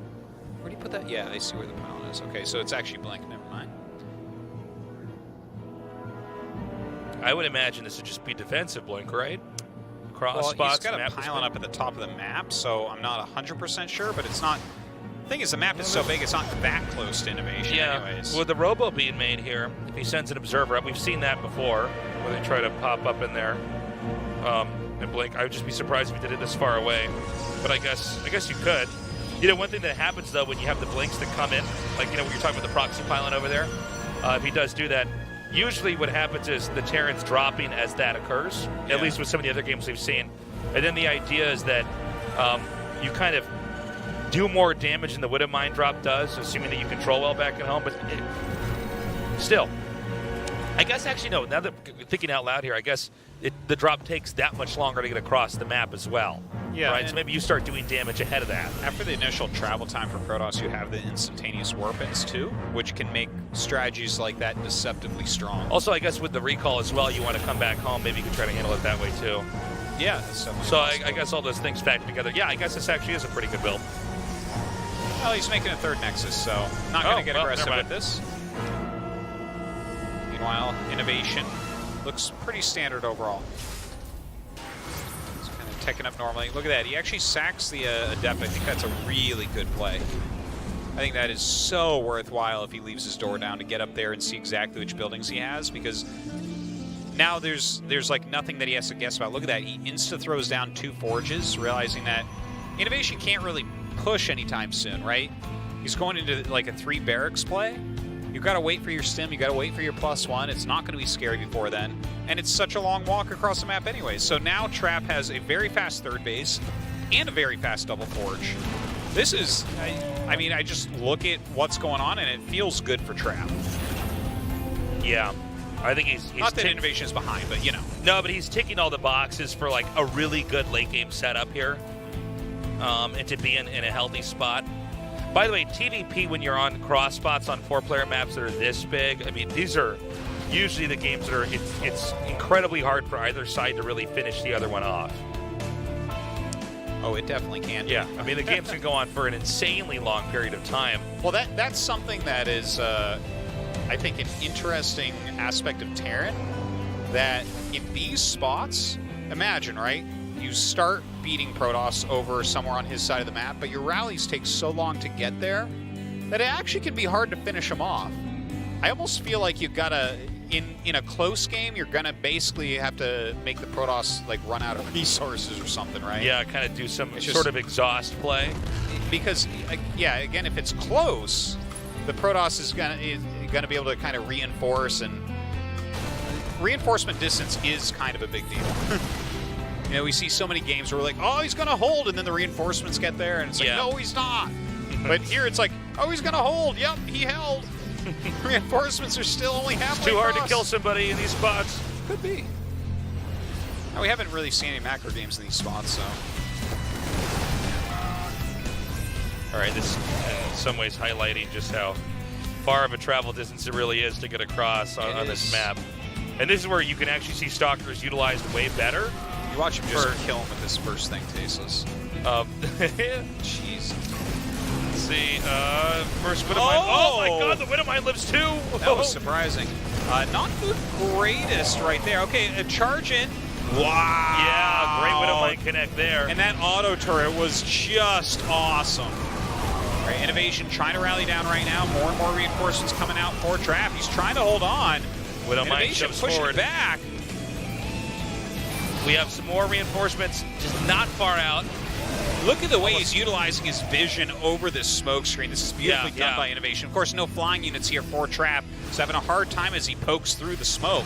[SPEAKER 3] Where do you put that? Yeah, I see where the pylon is. Okay, so it's actually blank. Never mind.
[SPEAKER 1] I would imagine this would just be defensive blink, right? Cross
[SPEAKER 3] Well,
[SPEAKER 1] spots.
[SPEAKER 3] he's got a pylon up at the top of the map, so I'm not 100% sure, but it's not... The thing is, the map is so big, it's not that close to INnoVation anyways.
[SPEAKER 1] With the robo being made here, if he sends an observer up, we've seen that before, where they try to pop up in there and blink. I would just be surprised if he did it this far away, but I guess you could. You know, one thing that happens though when you have the blinks that come in, like you know when you're talking about the proxy pylon over there, if he does do that, usually what happens is the Terran's dropping as that occurs. At least with some of the other games we've seen, and then the idea is that you kind of do more damage than the Widow Mine drop does, assuming that you control well back at home, but still. I guess actually, no, now that thinking out loud here, I guess the drop takes that much longer to get across the map as well.
[SPEAKER 3] Yeah.
[SPEAKER 1] Right? So maybe you start doing damage ahead of that.
[SPEAKER 3] After the initial travel time for Protoss, you have the instantaneous warp-ins too, which can make strategies like that deceptively strong.
[SPEAKER 1] Also, I guess with the recall as well, you want to come back home, maybe you can try to handle it that way too.
[SPEAKER 3] Yeah. So
[SPEAKER 1] I guess all those things factor together. Yeah, I guess this actually is a pretty good build.
[SPEAKER 3] Well, he's making a third Nexus, so not going to get aggressive with this. Meanwhile, INnoVation looks pretty standard overall. He's kind of teching up normally. Look at that. He actually sacks the Adept. I think that's a really good play. I think that is so worthwhile if he leaves his door down to get up there and see exactly which buildings he has, because now there's like nothing that he has to guess about. Look at that. He insta-throws down 2 forges, realizing that INnoVation can't really push anytime soon, right? He's going into like a 3 barracks play. You've got to wait for your stim, you got to wait for your +1. It's not going to be scary before then. And it's such a long walk across the map anyway. So now Trap has a very fast 3rd base and a very fast double forge. This is, I mean, I just look at what's going on and it feels good for Trap.
[SPEAKER 1] Yeah. I think he's
[SPEAKER 3] not that INnoVation is behind, but you know.
[SPEAKER 1] No, but he's ticking all the boxes for like a really good late game setup here. And to be in a healthy spot. By the way, TVP, when you're on cross spots on 4-player maps that are this big, I mean, these are usually the games that are, it's incredibly hard for either side to really finish the other one off.
[SPEAKER 3] Oh, it definitely can.
[SPEAKER 1] Yeah, I mean, the games can go on for an insanely long period of time.
[SPEAKER 3] Well, that's something that is, I think, an interesting aspect of Terran, that in these spots, imagine, right? You start beating Protoss over somewhere on his side of the map, but your rallies take so long to get there that it actually can be hard to finish them off. I almost feel like you've got to, in a close game, you're going to basically have to make the Protoss like run out of resources or something, right?
[SPEAKER 1] Yeah, kind of do some sort of exhaust play.
[SPEAKER 3] Because, yeah, again, if it's close, the Protoss is going to be able to kind of reinforce, and reinforcement distance is kind of a big deal. You know, we see so many games where we're like, oh, he's going to hold, and then the reinforcements get there, and it's like, no, he's not. But here it's like, oh, he's going to hold. Yep, he held. Reinforcements are still only halfway
[SPEAKER 1] It's too hard
[SPEAKER 3] across.
[SPEAKER 1] to kill somebody in these spots.
[SPEAKER 3] Could be. Now, we haven't really seen any macro games in these spots, so.
[SPEAKER 1] All right, this in some ways highlighting just how far of a travel distance it really is to get across on this map. And this is where you can actually see Stalkers utilized way better.
[SPEAKER 3] You watch him just kill him with this first thing, tasteless.
[SPEAKER 1] Jeez. Let's see. First Widow Mine. Oh my god, the Widow Mine lives too!
[SPEAKER 3] That was surprising. Not the greatest right there. Okay, a charge in.
[SPEAKER 1] Wow! Yeah, great Widow Mine connect there.
[SPEAKER 3] And that auto turret was just awesome. All right, INnoVation trying to rally down right now. More and more reinforcements coming out for Trap. He's trying to hold on.
[SPEAKER 1] Widow Mine shoves
[SPEAKER 3] pushing
[SPEAKER 1] forward.
[SPEAKER 3] Back.
[SPEAKER 1] We have some more reinforcements just not far out.
[SPEAKER 3] Look at the way he's utilizing his vision over this smoke screen. This is beautifully done by INnoVation. Of course, no flying units here for Trap. He's having a hard time as he pokes through the smoke.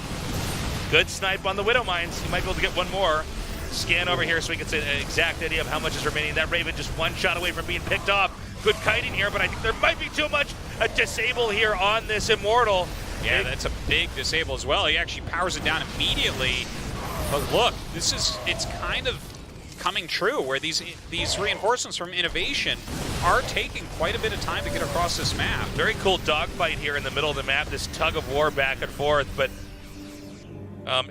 [SPEAKER 1] Good snipe on the Widow Mines. He might be able to get one more. Scan over here so we can say an exact idea of how much is remaining. That Raven just one shot away from being picked off. Good kiting here, but I think there might be too much a disable here on this Immortal.
[SPEAKER 3] Yeah, that's a big disable as well. He actually powers it down immediately. But look, it's kind of coming true where these reinforcements from INnoVation are taking quite a bit of time to get across this map.
[SPEAKER 1] Very cool dogfight here in the middle of the map, this tug of war back and forth, but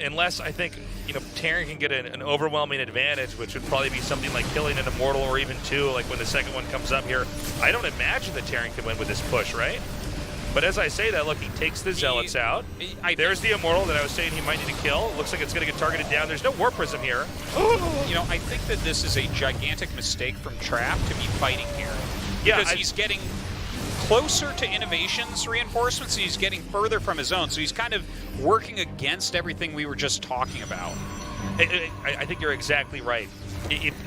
[SPEAKER 1] unless I think, you know, Terran can get an overwhelming advantage, which would probably be something like killing an Immortal or even two, like when the second one comes up here, I don't imagine that Terran can win with this push, right? But as I say that, look, he takes the Zealots out. There's the Immortal that I was saying he might need to kill. Looks like it's going to get targeted down. There's no War Prism here.
[SPEAKER 3] You know, I think that this is a gigantic mistake from Trap to be fighting here. Because he's getting closer to INnoVation's reinforcements, and he's getting further from his own. So he's kind of working against everything we were just talking about.
[SPEAKER 1] I think you're exactly right.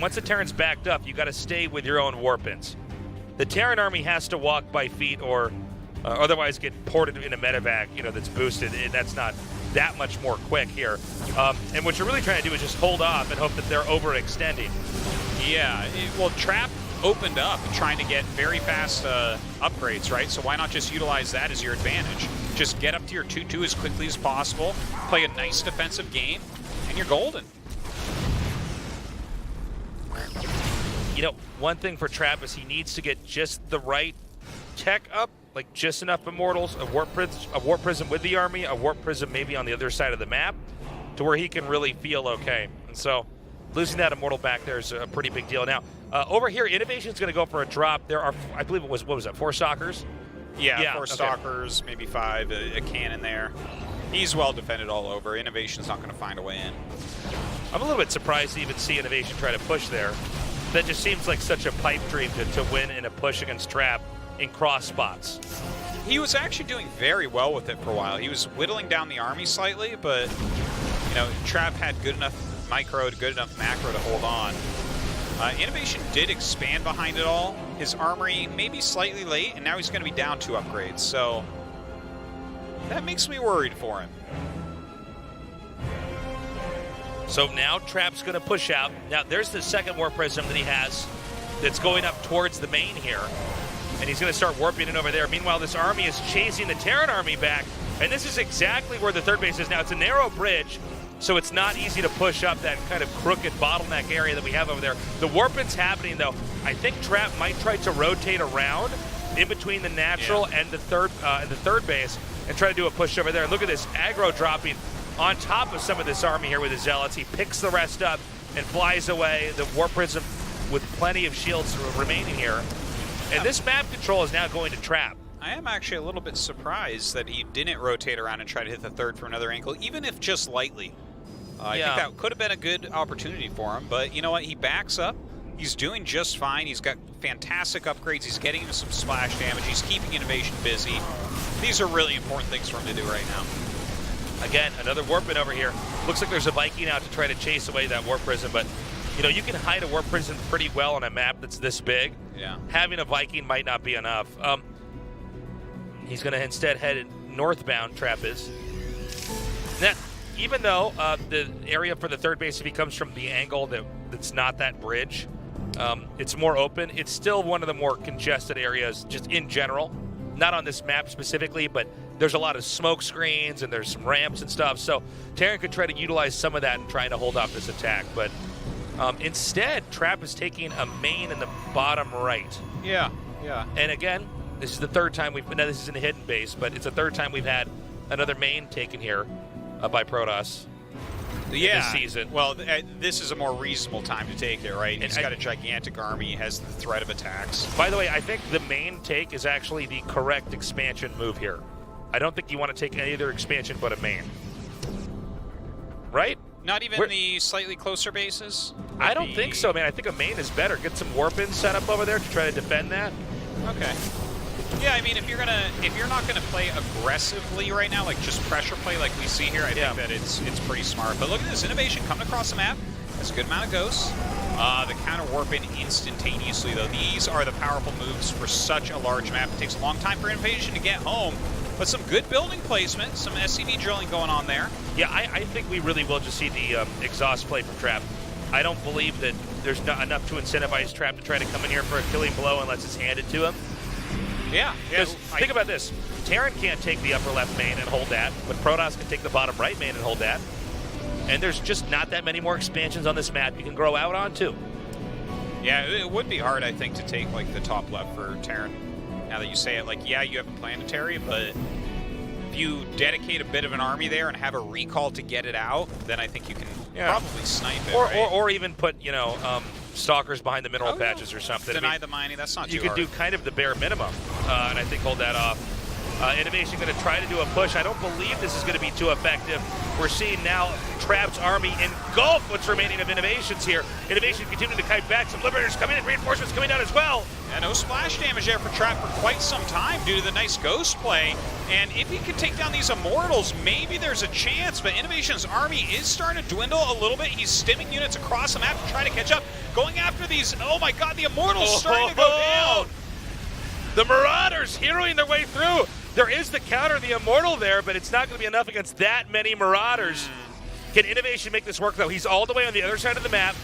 [SPEAKER 1] Once the Terran's backed up, you got to stay with your own Warpins. The Terran army has to walk by feet or otherwise get ported in a medevac, you know, that's boosted, and that's not that much more quick here. And what you're really trying to do is just hold off and hope that they're overextending.
[SPEAKER 3] Yeah, well, Trap opened up trying to get very fast upgrades, right? So why not just utilize that as your advantage? Just get up to your 2-2 as quickly as possible, play a nice defensive game, and you're golden.
[SPEAKER 1] You know, one thing for Trap is he needs to get just the right tech up, like just enough Immortals, a Warp Prism with the army, a Warp Prism maybe on the other side of the map, to where he can really feel okay. And so losing that Immortal back there is a pretty big deal. Now, over here, INnoVation's going to go for a drop. There are, I believe it was, what was that, 4 Stalkers?
[SPEAKER 3] Yeah, 4 Stalkers, maybe 5, a cannon there. He's well defended all over. INnoVation's not going to find a way in.
[SPEAKER 1] I'm a little bit surprised to even see INnoVation try to push there. That just seems like such a pipe dream to win in a push against Trap in cross spots.
[SPEAKER 3] He was actually doing very well with it for a while. He was whittling down the army slightly, but you know, Trap had good enough micro, good enough macro to hold on. INnoVation did expand behind it all. His armory maybe slightly late, and now he's going to be down 2 upgrades. So that makes me worried for him.
[SPEAKER 1] So now Trap's going to push out. Now there's the second Warp Prism that he has that's going up towards the main here. And he's going to start warping it over there. Meanwhile, this army is chasing the Terran army back. And this is exactly where the third base is now. It's a narrow bridge, so it's not easy to push up that kind of crooked bottleneck area that we have over there. The warping's happening, though. I think Trap might try to rotate around in between the natural and the third base and try to do a push over there. Look at this aggro dropping on top of some of this army here with the Zealots. He picks the rest up and flies away. The Warp Prism with plenty of shields remaining here. And this map control is now going to Trap.
[SPEAKER 3] I am actually a little bit surprised that he didn't rotate around and try to hit the third from another angle, even if just lightly. I think that could have been a good opportunity for him, but you know what? He backs up. He's doing just fine. He's got fantastic upgrades. He's getting him some splash damage. He's keeping INnoVation busy. These are really important things for him to do right now.
[SPEAKER 1] Again, another Warpin over here. Looks like there's a Viking out to try to chase away that Warp Prism, but you know, you can hide a Warp Prism pretty well on a map that's this big.
[SPEAKER 3] Yeah.
[SPEAKER 1] Having a Viking might not be enough. He's going to instead head northbound, Trap is. Now, even though the area for the third base, if he comes from the angle that's not that bridge, it's more open. It's still one of the more congested areas just in general. Not on this map specifically, but there's a lot of smoke screens and there's some ramps and stuff. So Terran could try to utilize some of that and trying to hold off this attack. But instead, Trap is taking a main in the bottom right.
[SPEAKER 3] Yeah.
[SPEAKER 1] And again, this is the third time now this is in a hidden base, but it's the third time we've had another main taken here by Protoss. This season.
[SPEAKER 3] Well, this is a more reasonable time to take it, right? He's got a gigantic army. He has the threat of attacks.
[SPEAKER 1] By the way, I think the main take is actually the correct expansion move here. I don't think you want to take any other expansion but a main. Right?
[SPEAKER 3] Not even the slightly closer bases?
[SPEAKER 1] I don't think so, man. I think a main is better. Get some warp-ins set up over there to try to defend that.
[SPEAKER 3] Okay. Yeah, I mean, if you're not gonna play aggressively right now, like just pressure play like we see here, I think that it's pretty smart. But look at this INnoVation coming across the map. Has a good amount of ghosts. The counter warp in instantaneously though. These are the powerful moves for such a large map. It takes a long time for INnoVation to get home, but some good building placement, some SCV drilling going on there.
[SPEAKER 1] Yeah, I think we really will just see the exhaust play from Trap. I don't believe that there's not enough to incentivize Trap to try to come in here for a killing blow unless it's handed to him.
[SPEAKER 3] Yeah.
[SPEAKER 1] Because think about this. Terran can't take the upper left main and hold that, but Protoss can take the bottom right main and hold that. And there's just not that many more expansions on this map you can grow out onto.
[SPEAKER 3] Yeah, it would be hard, I think, to take like the top left for Terran. Now that you say it, like, yeah, you have a planetary, but if you dedicate a bit of an army there and have a recall to get it out, then I think you can probably snipe it.
[SPEAKER 1] Or even put, you know, stalkers behind the mineral patches or something.
[SPEAKER 3] Deny the mining, that's not too
[SPEAKER 1] hard. You could do kind of the bare minimum, and I think hold that off. INnoVation going to try to do a push. I don't believe this is going to be too effective. We're seeing now Trap's army engulf what's remaining of INnoVation's here. INnoVation continuing to kite back. Some Liberators coming in, reinforcements coming down as well.
[SPEAKER 3] Yeah, no splash damage there for Trap for quite some time due to the nice ghost play. And if he can take down these Immortals, maybe there's a chance. But INnoVation's army is starting to dwindle a little bit. He's stimming units across the map to try to catch up. Going after these, oh my god, the Immortals starting to go down.
[SPEAKER 1] The Marauders heroing their way through. There is the counter, the Immortal there, but it's not going to be enough against that many Marauders. Can INnoVation make this work, though? He's all the way on the other side of the map.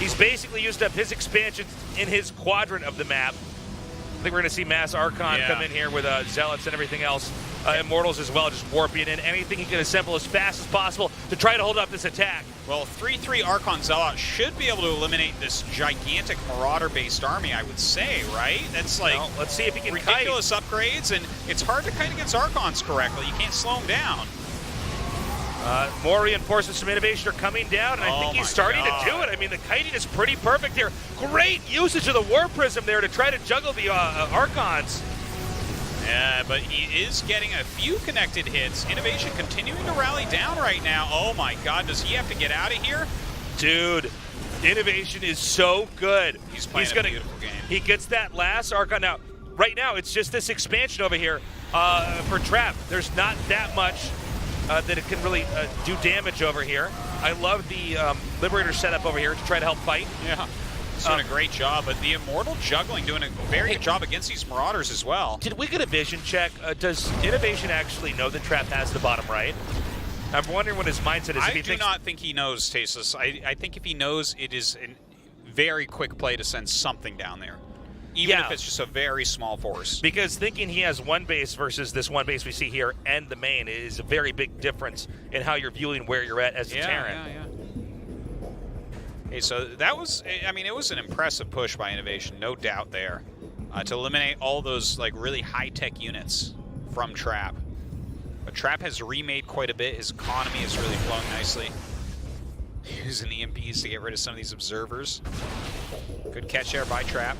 [SPEAKER 1] He's basically used up his expansions in his quadrant of the map. I think we're going to see Mass Archon come in here with Zealots and everything else. Immortals as well, just warping in anything he can assemble as fast as possible to try to hold up this attack.
[SPEAKER 3] Well, 3-3 Archon Zealot should be able to eliminate this gigantic Marauder-based army, I would say, right? That's like
[SPEAKER 1] let's see if he can
[SPEAKER 3] ridiculous upgrades, and it's hard to kite against Archons correctly. You can't slow them down.
[SPEAKER 1] More reinforcements from INnoVation are coming down, and I think he's starting to do it. I mean, the kiting is pretty perfect here. Great usage of the War Prism there to try to juggle the Archons.
[SPEAKER 3] Yeah, but he is getting a few connected hits. INnoVation continuing to rally down right now. Oh my god, does he have to get out of here?
[SPEAKER 1] Dude, INnoVation is so good.
[SPEAKER 3] He's playing a beautiful game.
[SPEAKER 1] He gets that last Archon. Now, right now, it's just this expansion over here for Trap. There's not that much that it can really do damage over here. I love the Liberator setup over here to try to help fight.
[SPEAKER 3] Yeah. He's doing a great job, but the Immortal juggling doing a very good job against these Marauders as well.
[SPEAKER 1] Did we get a vision check? Does INnoVation actually know that Trap has the bottom right? I'm wondering what his mindset is.
[SPEAKER 3] I do not think he knows, Tasteless. I think if he knows, it is a very quick play to send something down there. Even if it's just a very small force. Because
[SPEAKER 1] thinking he has one base versus this one base we see here and the main is a very big difference in how you're viewing where you're at as a Terran.
[SPEAKER 3] Okay, so that was, I mean, it was an impressive push by INnoVation, no doubt there, to eliminate all those like really high-tech units from Trap. But Trap has remade quite a bit. His economy is really flowing nicely. Using the EMPs to get rid of some of these observers. Good catch there by Trap.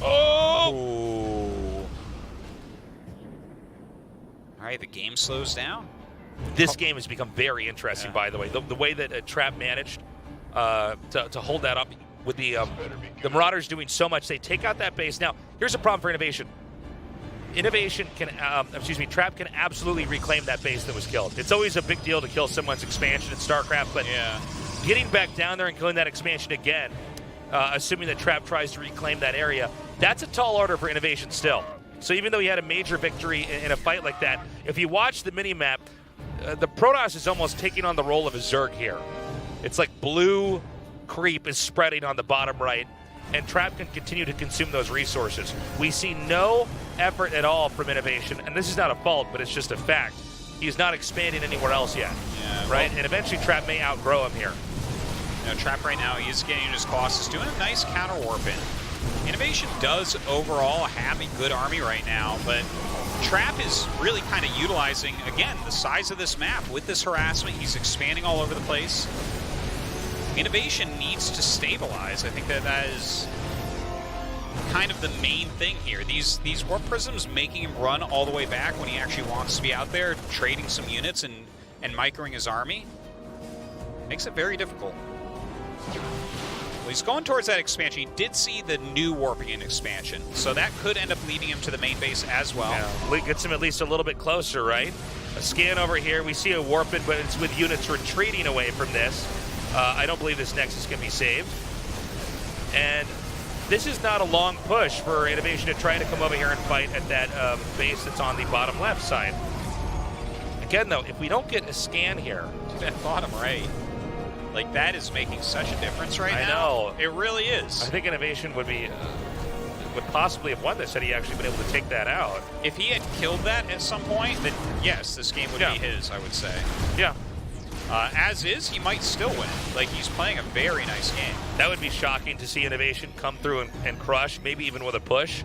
[SPEAKER 3] Oh! Ooh. All right, the game slows down.
[SPEAKER 1] This game has become very interesting, by the way. The way that Trap managed to hold that up with the Marauders doing so much. They take out that base. Now, here's a problem for INnoVation. INnoVation can, Trap can absolutely reclaim that base that was killed. It's always a big deal to kill someone's expansion in StarCraft, but getting back down there and killing that expansion again, assuming that Trap tries to reclaim that area, that's a tall order for INnoVation still. So even though he had a major victory in a fight like that, if you watch the mini-map, the Protoss is almost taking on the role of a Zerg here. It's like blue creep is spreading on the bottom right, and Trap can continue to consume those resources. We see no effort at all from INnoVation, and this is not a fault, but it's just a fact. He's not expanding anywhere else yet, right? And eventually Trap may outgrow him here.
[SPEAKER 3] You know, Trap right now, he's getting his Colossus, doing a nice counter warp in. INnoVation does overall have a good army right now, but Trap is really kind of utilizing, again, the size of this map. With this harassment, he's expanding all over the place. INnoVation needs to stabilize. I think that is kind of the main thing here. These Warp Prisms making him run all the way back when he actually wants to be out there trading some units and microing his army makes it very difficult. Well, he's going towards that expansion. He did see the new warping expansion, so that could end up leading him to the main base as well.
[SPEAKER 1] Yeah, gets him at least a little bit closer, right? A scan over here. We see a warping, but it's with units retreating away from this. I don't believe this Nexus can be saved. And this is not a long push for INnoVation to try to come over here and fight at that base that's on the bottom left side. Again, though, if we don't get a scan here,
[SPEAKER 3] That bottom right, like that is making such a difference right now.
[SPEAKER 1] I know.
[SPEAKER 3] It really is.
[SPEAKER 1] I think INnoVation would possibly have won this had he actually been able to take that out.
[SPEAKER 3] If he had killed that at some point, then yes, this game would be his, I would say.
[SPEAKER 1] Yeah.
[SPEAKER 3] As is, he might still win. Like, he's playing a very nice game.
[SPEAKER 1] That would be shocking to see INnoVation come through and crush, maybe even with a push.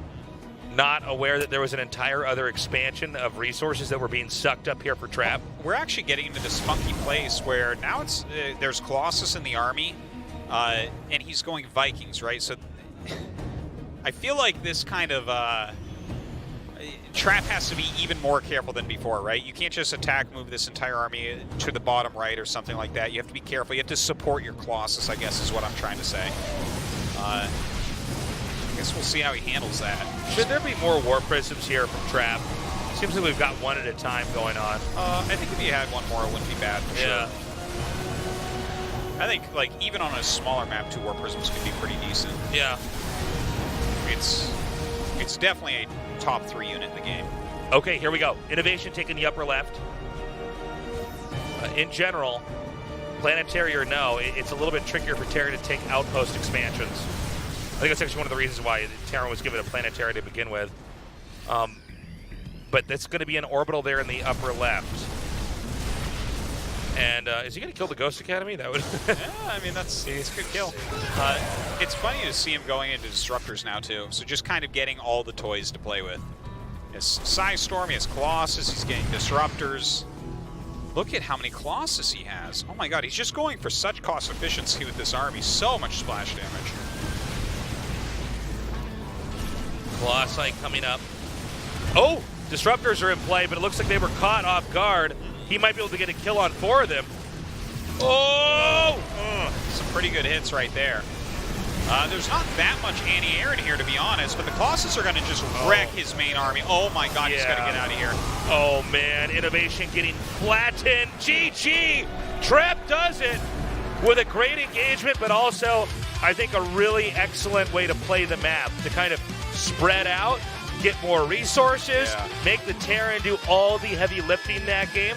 [SPEAKER 1] Not aware that there was an entire other expansion of resources that were being sucked up here for Trap.
[SPEAKER 3] We're actually getting into this funky place where now it's there's Colossus in the army, and he's going Vikings, right? So I feel like this kind of Trap has to be even more careful than before, right? You can't just attack, move this entire army to the bottom right or something like that. You have to be careful. You have to support your Colossus, I guess is what I'm trying to say. I guess we'll see how he handles that.
[SPEAKER 1] Should there be more War Prisms here from Trap? Seems like we've got one at a time going on.
[SPEAKER 3] I think if you had one more, it wouldn't be bad for sure.
[SPEAKER 1] Yeah.
[SPEAKER 3] I think, like, even on a smaller map, 2 War Prisms could be pretty decent.
[SPEAKER 1] Yeah.
[SPEAKER 3] It's definitely a top 3 unit in the game.
[SPEAKER 1] Okay, here we go. INnoVation taking the upper left. In general, planetary or no, it's a little bit trickier for Terra to take outpost expansions. I think that's actually one of the reasons why Terra was given a planetary to begin with. But that's going to be an orbital there in the upper left. And is he going to kill the Ghost Academy? That would.
[SPEAKER 3] Yeah, I mean, it's a good kill. It's funny to see him going into Disruptors now, too. So just kind of getting all the toys to play with. He has Psystorm, he has Colossus, he's getting Disruptors. Look at how many Colossus he has. Oh my god, he's just going for such cost efficiency with this army. So much splash damage.
[SPEAKER 1] Colossi coming up. Oh! Disruptors are in play, but it looks like they were caught off guard. He might be able to get a kill on 4 of them. Oh!
[SPEAKER 3] Some pretty good hits right there. There's not that much anti-air in here, to be honest, but the Colossus are going to just wreck his main army. Oh my god, he's got to get out of here.
[SPEAKER 1] Oh man, INnoVation getting flattened. GG! Trap does it with a great engagement, but also, I think, a really excellent way to play the map, to kind of spread out, get more resources, make the Terran do all the heavy lifting in that game.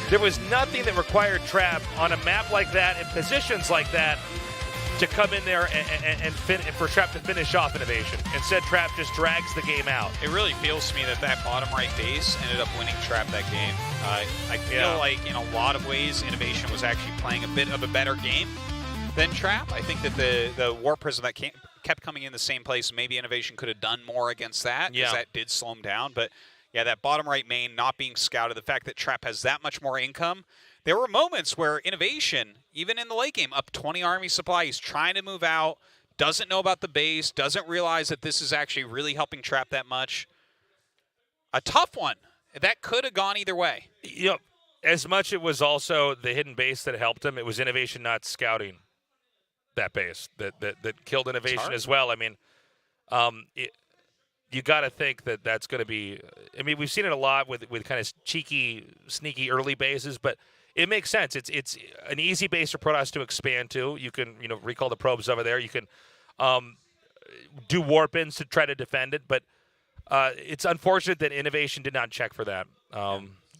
[SPEAKER 1] There was nothing that required Trap on a map like that, in positions like that, to come in there and for Trap to finish off INnoVation. Instead, Trap just drags the game out.
[SPEAKER 3] It really feels to me that that bottom right base ended up winning Trap that game. I feel like in a lot of ways, INnoVation was actually playing a bit of a better game than Trap. I think that the War Prism that kept coming in the same place, maybe INnoVation could have done more against that, because that did slow him down. But yeah, that bottom right main not being scouted, the fact that Trap has that much more income. There were moments where INnoVation, even in the late game, up 20 army supply, he's trying to move out, doesn't know about the base, doesn't realize that this is actually really helping Trap that much. A tough one. That could have gone either way.
[SPEAKER 1] You know, as much it was also the hidden base that helped him, it was INnoVation not scouting that base that killed INnoVation as well. I mean, you got to think that that's going to be. I mean, we've seen it a lot with kind of cheeky, sneaky early bases, but it makes sense. It's an easy base for Protoss to expand to. You can recall the probes over there. You can do warp-ins to try to defend it, but it's unfortunate that INnoVation did not check for that.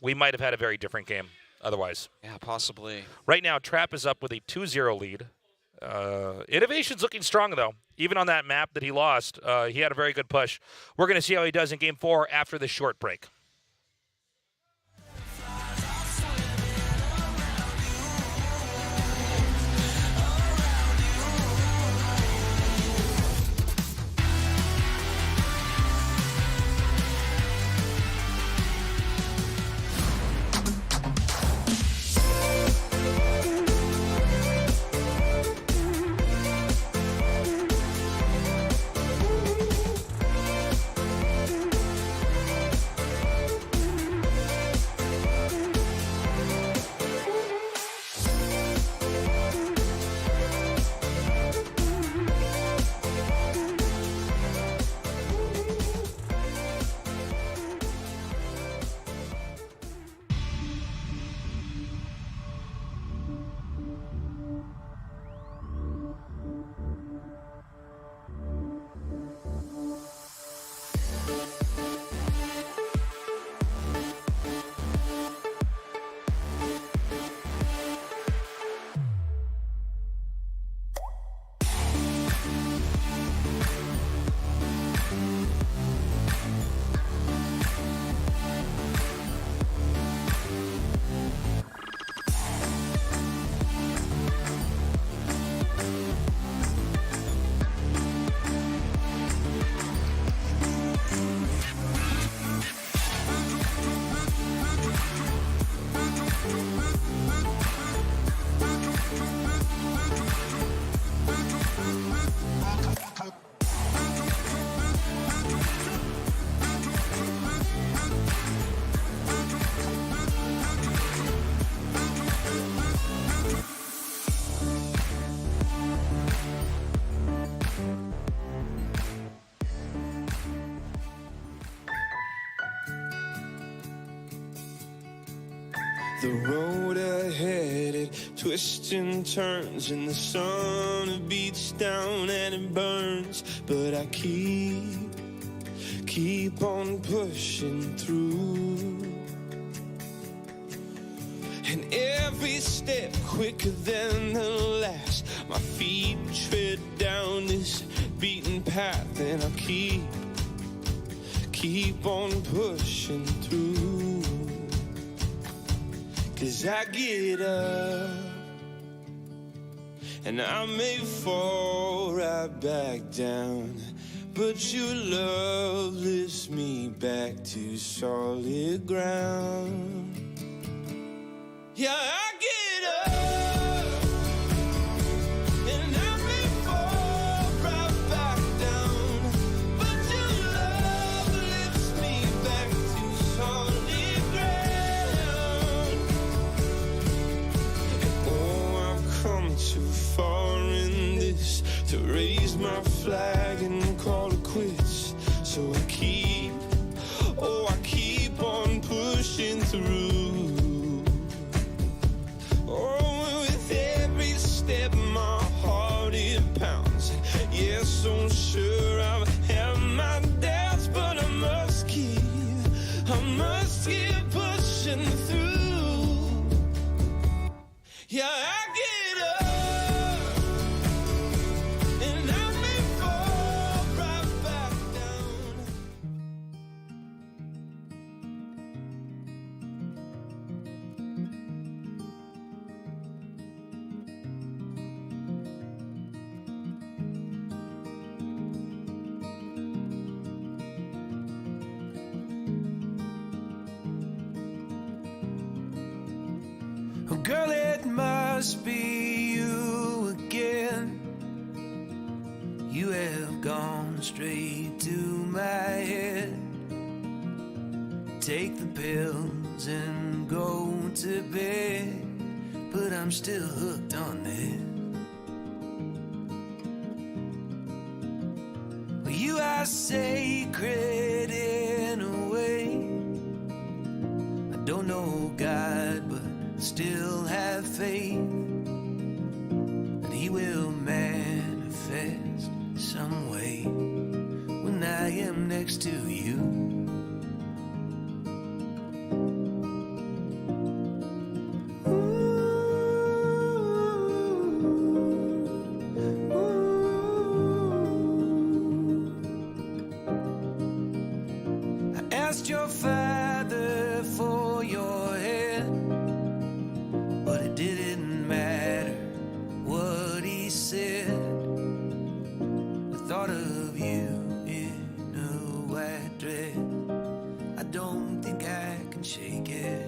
[SPEAKER 1] We might have had a very different game otherwise.
[SPEAKER 3] Yeah, possibly.
[SPEAKER 1] Right now, Trap is up with a 2-0 lead. INnoVation's looking strong, though. Even on that map that he lost, he had a very good push. We're going to see how he does in Game 4 after this short break.
[SPEAKER 4] The road ahead, it twists and turns, and the sun it beats down and it burns. But I keep on pushing through. And every step quicker than the last, my feet tread down this beaten path, and I keep on pushing through. 'Cause I get up, and I may fall right back down, but your love lifts me back to solid ground. Yeah, I get up, and I may fall right back down, but your love lifts me back to solid ground. Oh, I've come too far in this to raise my flag and call it quits. So I keep on pushing through. Oh, with every step my heart it pounds. Yes, so sure I have my doubts, but I must keep pushing through. Yeah, I get up, and I may fall right back down.
[SPEAKER 5] Oh, girl, it must be you again. You have gone straight to my head. Take the pills and go to bed, but I'm still hooked on it. Well, you are sacred in a way. I don't know God, but still have faith that He will manifest some way when I am next to you. I asked your father for your hand, but it didn't matter what he said. The thought of you in a white dress, I don't think I can shake it.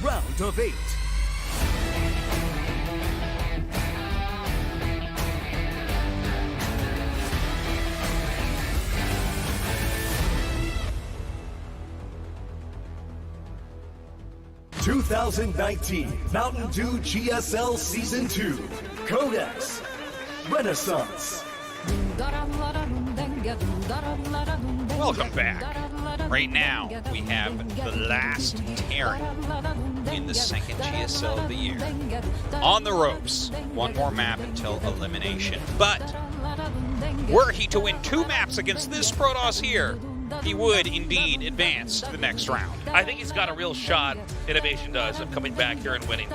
[SPEAKER 2] Round of 8. (2019) Mountain Dew GSL Season 2 Codex Renaissance.
[SPEAKER 3] Welcome back. Right now, we have the last Terran in the second GSL of the year. On the ropes. One more map until elimination. But were he to win 2 maps against this Protoss here, he would indeed advance to the next round.
[SPEAKER 1] I think he's got a real shot, INnoVation does, of coming back here and winning.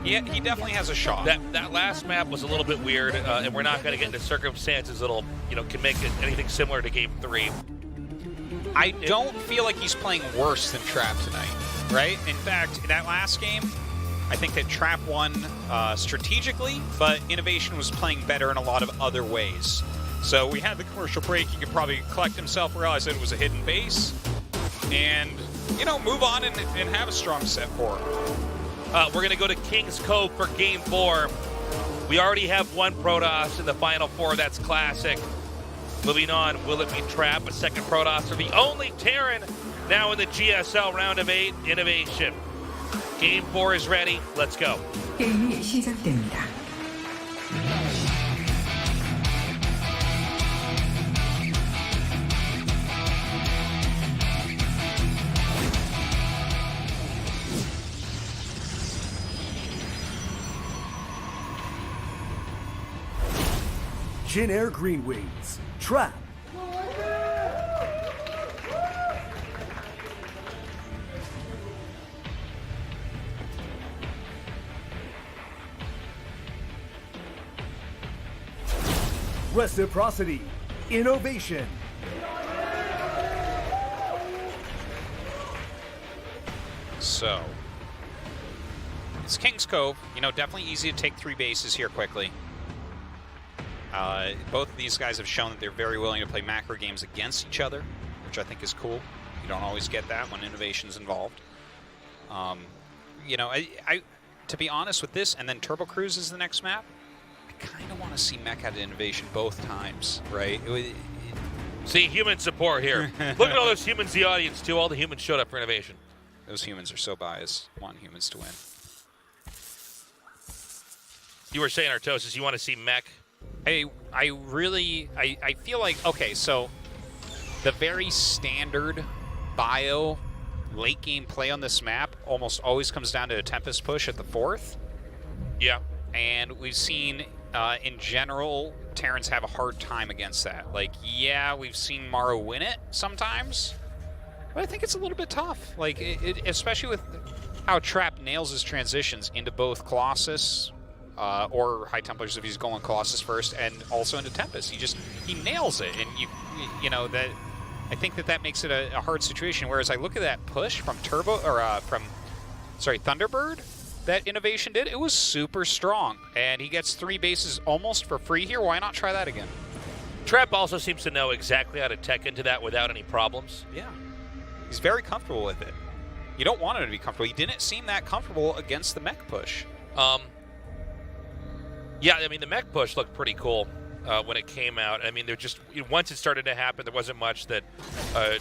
[SPEAKER 3] Yeah, he definitely has a shot.
[SPEAKER 1] That last map was a little bit weird, and we're not going to get into circumstances that'll, can make it anything similar to Game 3.
[SPEAKER 3] I don't feel like he's playing worse than Trap tonight, right? In fact, in that last game, I think that Trap won strategically, but INnoVation was playing better in a lot of other ways. So we had the commercial break. He could probably collect himself, realize that it was a hidden base, and, move on and have a strong set for him.
[SPEAKER 1] We're going to go to Kings Cove for Game 4. We already have one Protoss in the Final Four. That's classic. Moving on, will it be Trap, a second Protoss, or the only Terran Now in the GSL round of 8, INnoVation. Game 4 is ready. Let's go.
[SPEAKER 6] 게임이 시작됩니다.
[SPEAKER 2] Jin Air Green Wings. Trap. Reciprocity. INnoVation.
[SPEAKER 3] So, it's King's Cove. You know, definitely easy to take 3 bases here quickly. Both of these guys have shown that they're very willing to play macro games against each other, which I think is cool. You don't always get that when INnoVation's involved. You know, I to be honest with this, and then Turbo Cruise is the next map, I kind of want to see Mech at INnoVation both times, right?
[SPEAKER 1] See, human support here. Look at all those humans in the audience, too. All the humans showed up for INnoVation.
[SPEAKER 3] Those humans are so biased, want humans to win.
[SPEAKER 1] You were saying, Artosis, you want to see Mech.
[SPEAKER 3] Hey, I feel like, okay, so the very standard bio late game play on this map almost always comes down to a Tempest push at the 4th.
[SPEAKER 1] Yeah.
[SPEAKER 3] And we've seen, in general, Terrans have a hard time against that. Like, yeah, we've seen Maru win it sometimes, but I think it's a little bit tough. Like, especially with how Trap nails his transitions into both Colossus, or High Templars if he's going Colossus first, and also into Tempest. He nails it, and you know that. I think that makes it a hard situation. Whereas I look at that push from Thunderbird that INnoVation did, it was super strong, and he gets 3 bases almost for free here. Why not try that again?
[SPEAKER 1] Trap also seems to know exactly how to tech into that without any problems.
[SPEAKER 3] Yeah, he's very comfortable with it. You don't want him to be comfortable. He didn't seem that comfortable against the mech push.
[SPEAKER 1] Yeah, I mean, the mech push looked pretty cool when it came out. I mean, once it started to happen, there wasn't much that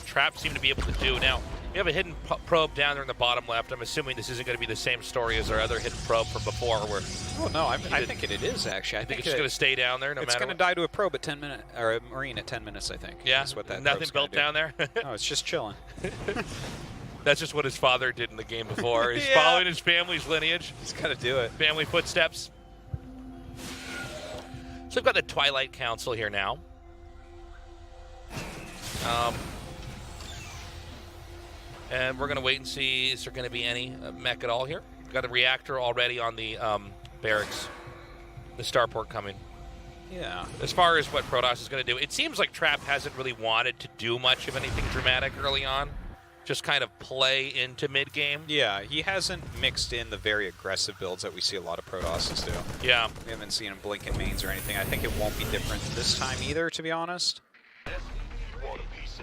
[SPEAKER 1] Trap seemed to be able to do. Now, we have a hidden probe down there in the bottom left. I'm assuming this isn't going to be the same story as our other hidden probe from before. Where
[SPEAKER 3] I think it is, actually. I think
[SPEAKER 1] it's just going to stay down there no matter.
[SPEAKER 3] It's going to die to a probe at 10 minutes, or a Marine at 10 minutes, I think.
[SPEAKER 1] Yeah,
[SPEAKER 3] that's what that
[SPEAKER 1] nothing built down there?
[SPEAKER 3] No, it's just chilling.
[SPEAKER 1] That's just what his father did in the game before. He's
[SPEAKER 3] Yeah.
[SPEAKER 1] following his family's lineage.
[SPEAKER 3] He's got to do it.
[SPEAKER 1] Family footsteps. So we've got the Twilight Council here now. And we're going to wait and see, is there going to be any mech at all here? We've got a reactor already on the barracks. The starport coming.
[SPEAKER 3] Yeah.
[SPEAKER 1] As far as what Protoss is going to do, it seems like Trap hasn't really wanted to do much of anything dramatic early on. Just kind of play into mid-game.
[SPEAKER 3] Yeah, he hasn't mixed in the very aggressive builds that we see a lot of Protosses do.
[SPEAKER 1] Yeah.
[SPEAKER 3] We haven't seen him blink in mains or anything. I think it won't be different this time either, to be honest.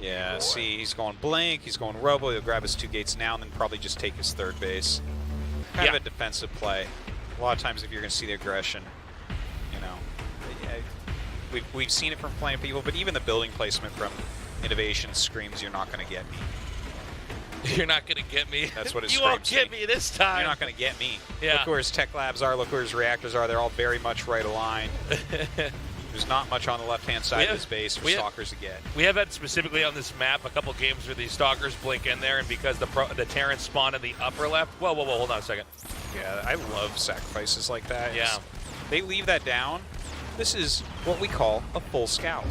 [SPEAKER 3] Yeah, see, he's going blink, he's going robo, he'll grab his 2 gates now and then probably just take his 3rd base. Kind of a defensive play. A lot of times if you're going to see the aggression, you know. We've seen it from plenty of people, but even the building placement from INnoVation screams, you're not going to get me.
[SPEAKER 1] You're not going to get me.
[SPEAKER 3] That's what it
[SPEAKER 1] You
[SPEAKER 3] screams.
[SPEAKER 1] won't get me this time.
[SPEAKER 3] You're not going to get me.
[SPEAKER 1] Yeah.
[SPEAKER 3] Look where his tech labs are. Look where his reactors are. They're all very much right aligned. There's not much on the left-hand side of his base for Stalkers to get.
[SPEAKER 1] We have had specifically on this map a couple games where these Stalkers blink in there, and because the Terrans spawn in the upper left. Whoa, hold on a second.
[SPEAKER 3] Yeah, I love sacrifices like that.
[SPEAKER 1] Yeah.
[SPEAKER 3] They leave that down. This is what we call a full scout.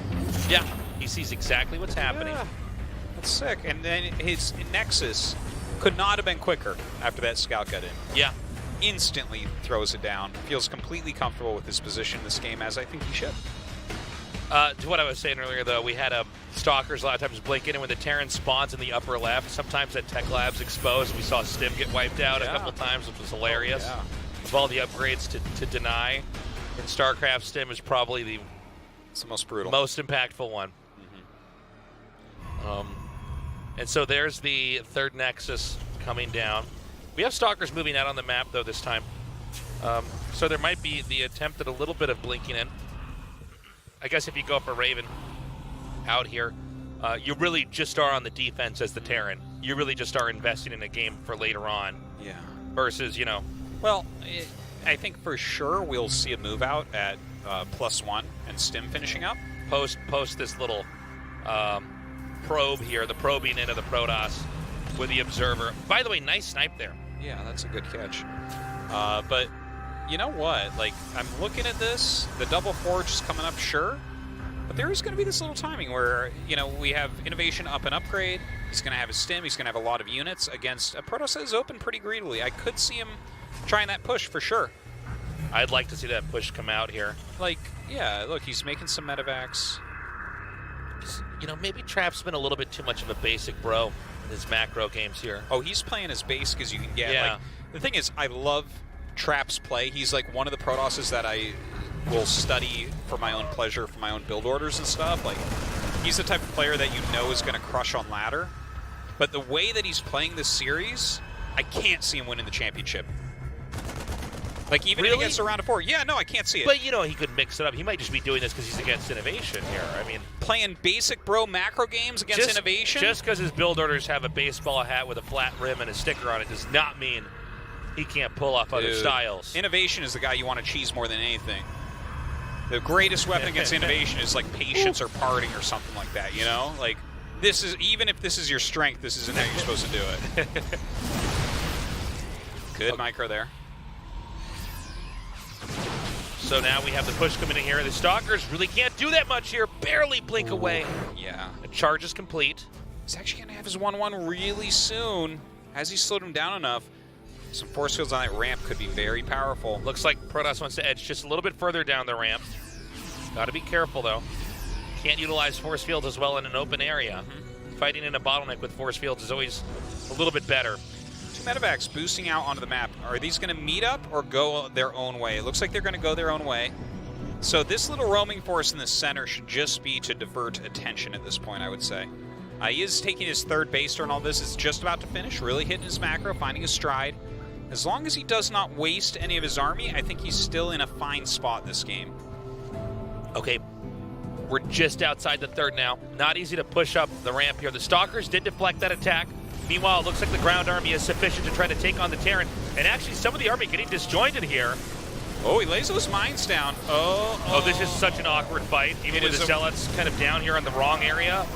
[SPEAKER 1] Yeah, he sees exactly what's happening.
[SPEAKER 3] Yeah. That's sick. And then his Nexus could not have been quicker after that scout got in.
[SPEAKER 1] Yeah.
[SPEAKER 3] Instantly throws it down. Feels completely comfortable with his position in this game, as I think he should.
[SPEAKER 1] To what I was saying earlier, though, we had Stalkers a lot of times blink in, and when the Terran spawns in the upper left, sometimes that Tech Lab's exposed. We saw Stim get wiped out a couple times, which was hilarious.
[SPEAKER 3] Oh, yeah.
[SPEAKER 1] Of all the upgrades to deny, in StarCraft, Stim is probably
[SPEAKER 3] It's the most brutal.
[SPEAKER 1] most impactful one. And so there's the 3rd Nexus coming down. We have Stalkers moving out on the map, though, this time. So there might be the attempt at a little bit of blinking in. I guess if you go for Raven out here, you really just are on the defense as the Terran. you really just are investing in a game for later on.
[SPEAKER 3] Yeah.
[SPEAKER 1] Versus, you know.
[SPEAKER 3] Well, I think for sure we'll see a move out at +1 and Stim finishing up.
[SPEAKER 1] Post this little probe here, the probing into the Protoss with the Observer. By the way, nice snipe there.
[SPEAKER 3] Yeah, that's a good catch. But you know what? Like, I'm looking at this. The double forge is coming up, sure. But there is going to be this little timing where, you know, we have INnoVation up and upgrade. He's going to have his Stim. He's going to have a lot of units against a Protoss that is open pretty greedily. I could see him trying that push for sure.
[SPEAKER 1] I'd like to see that push come out here.
[SPEAKER 3] Like, yeah, look, he's making some medevacs.
[SPEAKER 1] You know, maybe Trap's been a little bit too much of a basic bro in his macro games here.
[SPEAKER 3] Oh, he's playing as basic as you can get.
[SPEAKER 1] Yeah.
[SPEAKER 3] Like, the thing is, I love Trap's play. He's like one of the Protosses that I will study for my own pleasure, for my own build orders and stuff. Like, he's the type of player that you know is going to crush on ladder. But the way that he's playing this series, I can't see him winning the championship. Like, even if he gets a round of 4. Yeah, no, I can't see it.
[SPEAKER 1] But, you know, he could mix it up. He might just be doing this because he's against INnoVation here. I mean,
[SPEAKER 3] playing basic bro macro games against INnoVation?
[SPEAKER 1] Just because his build orders have a baseball hat with a flat rim and a sticker on it does not mean he can't pull off other styles.
[SPEAKER 3] INnoVation is the guy you want to cheese more than anything. The greatest weapon against INnoVation is like patience or parting or something like that, you know? Like, this is, even if this is your strength, this isn't how you're supposed to do it. Good micro there.
[SPEAKER 1] So now we have the push coming in here. The Stalkers really can't do that much here. Barely blink away.
[SPEAKER 3] Yeah.
[SPEAKER 1] The charge is complete.
[SPEAKER 3] He's actually going to have his 1-1 really soon. Has he slowed him down enough? Some force fields on that ramp could be very powerful.
[SPEAKER 1] Looks like Protoss wants to edge just a little bit further down the ramp. Got to be careful, though. Can't utilize force fields as well in an open area. Fighting in a bottleneck with force fields is always a little bit better.
[SPEAKER 3] 2 medevacs boosting out onto the map. Are these going to meet up or go their own way? It looks like they're going to go their own way. So this little roaming force in the center should just be to divert attention at this point, I would say. He is taking his 3rd base turn. All this is just about to finish, really hitting his macro, finding his stride. As long as he does not waste any of his army, I think he's still in a fine spot this game.
[SPEAKER 1] Okay, we're just outside the 3rd now. Not easy to push up the ramp here. The Stalkers did deflect that attack. Meanwhile, it looks like the ground army is sufficient to try to take on the Terran. And actually, some of the army getting disjointed here.
[SPEAKER 3] Oh, he lays those mines down. Oh,
[SPEAKER 1] this is such an awkward fight, even with the Zealots kind of down here in the wrong area.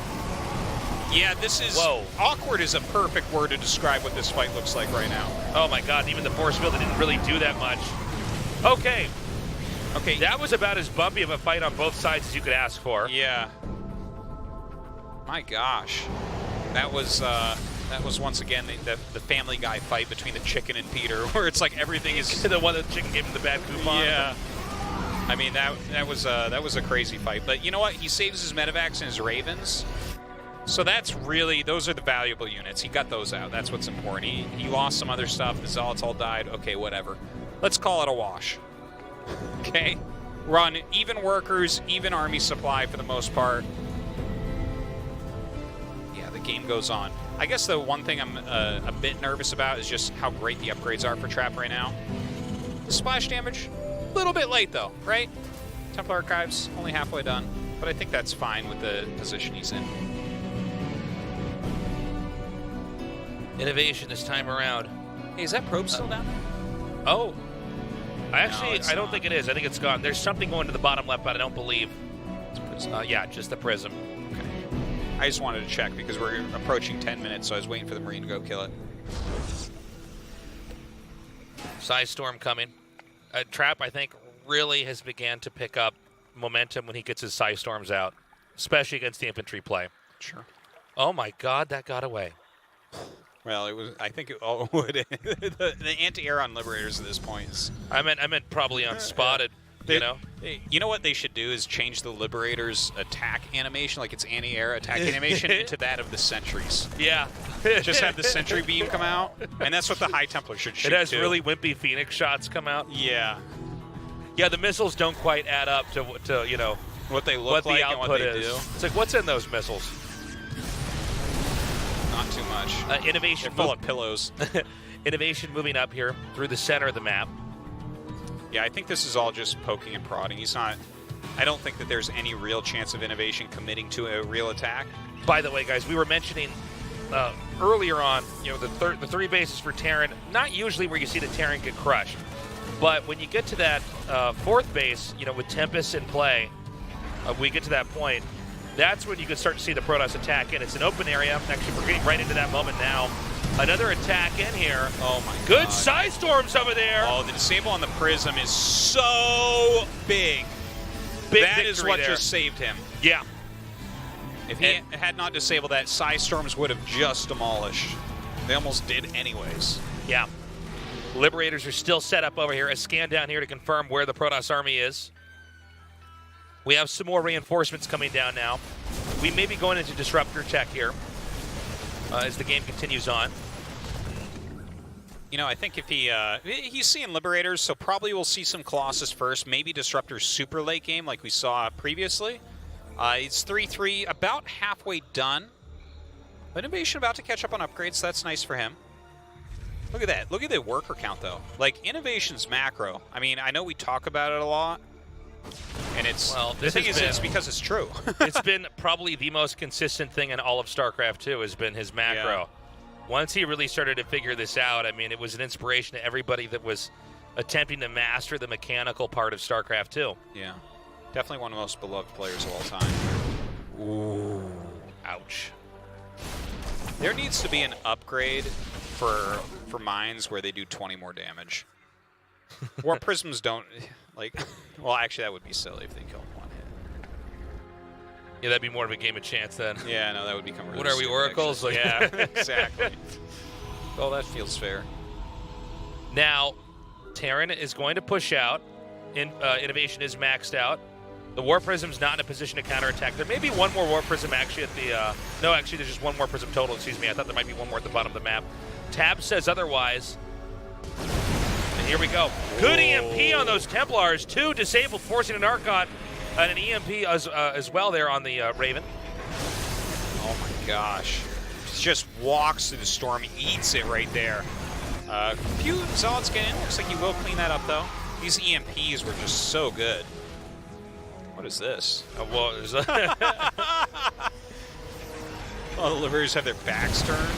[SPEAKER 3] Yeah, this is... Awkward is a perfect word to describe what this fight looks like right now.
[SPEAKER 1] Oh my god, even the force field didn't really do that much. Okay. Okay, that was about as bumpy of a fight on both sides as you could ask for.
[SPEAKER 3] Yeah. My gosh. That was once again the Family Guy fight between the chicken and Peter, where it's like everything is...
[SPEAKER 1] the one that the chicken gave him the bad coupon.
[SPEAKER 3] Yeah. I mean, that was a crazy fight. But you know what? He saves his medevacs and his Ravens. So that's really, those are the valuable units. He got those out. That's what's important. He lost some other stuff. The Zealots all died. Okay, whatever. Let's call it a wash. Okay? We're on even workers, even army supply for the most part. Yeah, the game goes on. I guess the one thing I'm a bit nervous about is just how great the upgrades are for Trap right now. The splash damage, a little bit late though, right? Templar Archives, only halfway done. But I think that's fine with the position he's in.
[SPEAKER 1] INnoVation this time around.
[SPEAKER 3] Hey, is that probe still down there?
[SPEAKER 1] Oh. I don't
[SPEAKER 3] not.
[SPEAKER 1] think it is. I think it's gone. There's something going to the bottom left, but I don't believe. Yeah, just the prism.
[SPEAKER 3] Okay. I just wanted to check because we're approaching 10 minutes, so I was waiting for the Marine to go kill it.
[SPEAKER 1] Psy Storm coming. Trap, I think, really has began to pick up momentum when he gets his Psy Storms out, especially against the infantry play.
[SPEAKER 3] Sure.
[SPEAKER 1] Oh my God, that got away.
[SPEAKER 3] Well, it was. I think it all would. the anti-air on Liberators at this point is.
[SPEAKER 1] I meant probably unspotted. You know.
[SPEAKER 3] You know what they should do is change the Liberators' attack animation, like its anti-air attack animation, into that of the Sentries.
[SPEAKER 1] Yeah.
[SPEAKER 3] Just have the Sentry beam come out, and that's what the High Templar should shoot.
[SPEAKER 1] It has
[SPEAKER 3] too.
[SPEAKER 1] really wimpy Phoenix shots come out.
[SPEAKER 3] Yeah.
[SPEAKER 1] Yeah, the missiles don't quite add up to you know
[SPEAKER 3] what they look like
[SPEAKER 1] the
[SPEAKER 3] and what
[SPEAKER 1] output
[SPEAKER 3] they
[SPEAKER 1] is.
[SPEAKER 3] do.
[SPEAKER 1] It's like, what's in those missiles?
[SPEAKER 3] Not too much.
[SPEAKER 1] INnoVation
[SPEAKER 3] They're full of pillows.
[SPEAKER 1] INnoVation moving up here through the center of the map.
[SPEAKER 3] Yeah, I think this is all just poking and prodding. He's not. I don't think that there's any real chance of INnoVation committing to a real attack.
[SPEAKER 1] By the way, guys, we were mentioning earlier on, you know, the 3 bases for Terran, not usually where you see the Terran get crushed. But when you get to that 4th base, you know, with Tempest in play, we get to that point, that's when you can start to see the Protoss attack in. It's an open area. Actually, we're getting right into that moment now. Another attack in here.
[SPEAKER 3] Oh my god.
[SPEAKER 1] Good side storms over there.
[SPEAKER 3] Oh, the disable on the Prism is so big. That is what just saved him.
[SPEAKER 1] Yeah.
[SPEAKER 3] If he had not disabled that, Psy Storms would have just demolished. They almost did anyways.
[SPEAKER 1] Yeah. Liberators are still set up over here. A scan down here to confirm where the Protoss army is. We have some more reinforcements coming down now. We may be going into Disruptor tech here as the game continues on.
[SPEAKER 3] You know, I think if he's seeing Liberators, so probably we'll see some Colossus first, maybe Disruptor super late game like we saw previously. It's 3-3, about halfway done. INnoVation about to catch up on upgrades, so that's nice for him. Look at that. Look at the worker count, though. Like, INnoVation's macro. I mean, I know we talk about it a lot, and it's...
[SPEAKER 1] Well,
[SPEAKER 3] the thing is, it's because it's true.
[SPEAKER 1] It's been probably the most consistent thing in all of StarCraft 2 has been his macro.
[SPEAKER 3] Yeah.
[SPEAKER 1] Once he really started to figure this out, I mean, it was an inspiration to everybody that was attempting to master the mechanical part of StarCraft 2.
[SPEAKER 3] Yeah. Definitely one of the most beloved players of all time.
[SPEAKER 1] Ooh. Ouch.
[SPEAKER 3] There needs to be an upgrade for mines where they do 20 more damage. War Prisms don't, like, well, actually, that would be silly if they kill one hit.
[SPEAKER 1] Yeah, that'd be more of a game of chance then.
[SPEAKER 3] Yeah, no, that would become really
[SPEAKER 1] What are we,
[SPEAKER 3] stupid,
[SPEAKER 1] oracles?
[SPEAKER 3] actually.
[SPEAKER 1] Like
[SPEAKER 3] Yeah, exactly. Well, that feels fair.
[SPEAKER 1] Now, Terran is going to push out. INnoVation is maxed out. The War Prism's not in a position to counterattack. There may be one more War Prism actually at the... no, actually, there's just one War Prism total. Excuse me. I thought there might be one more at the bottom of the map. Tab says otherwise. And here we go. Good EMP on those Templars. 2 disabled, forcing an Archon and an EMP as well there on the Raven.
[SPEAKER 3] Oh my gosh. Just walks through the storm, eats it right there. Few Zealots get in. Looks like he will clean that up, though. These EMPs were just so good. What is this?
[SPEAKER 1] Well, there's
[SPEAKER 3] Oh, the Liberators have their backs turned.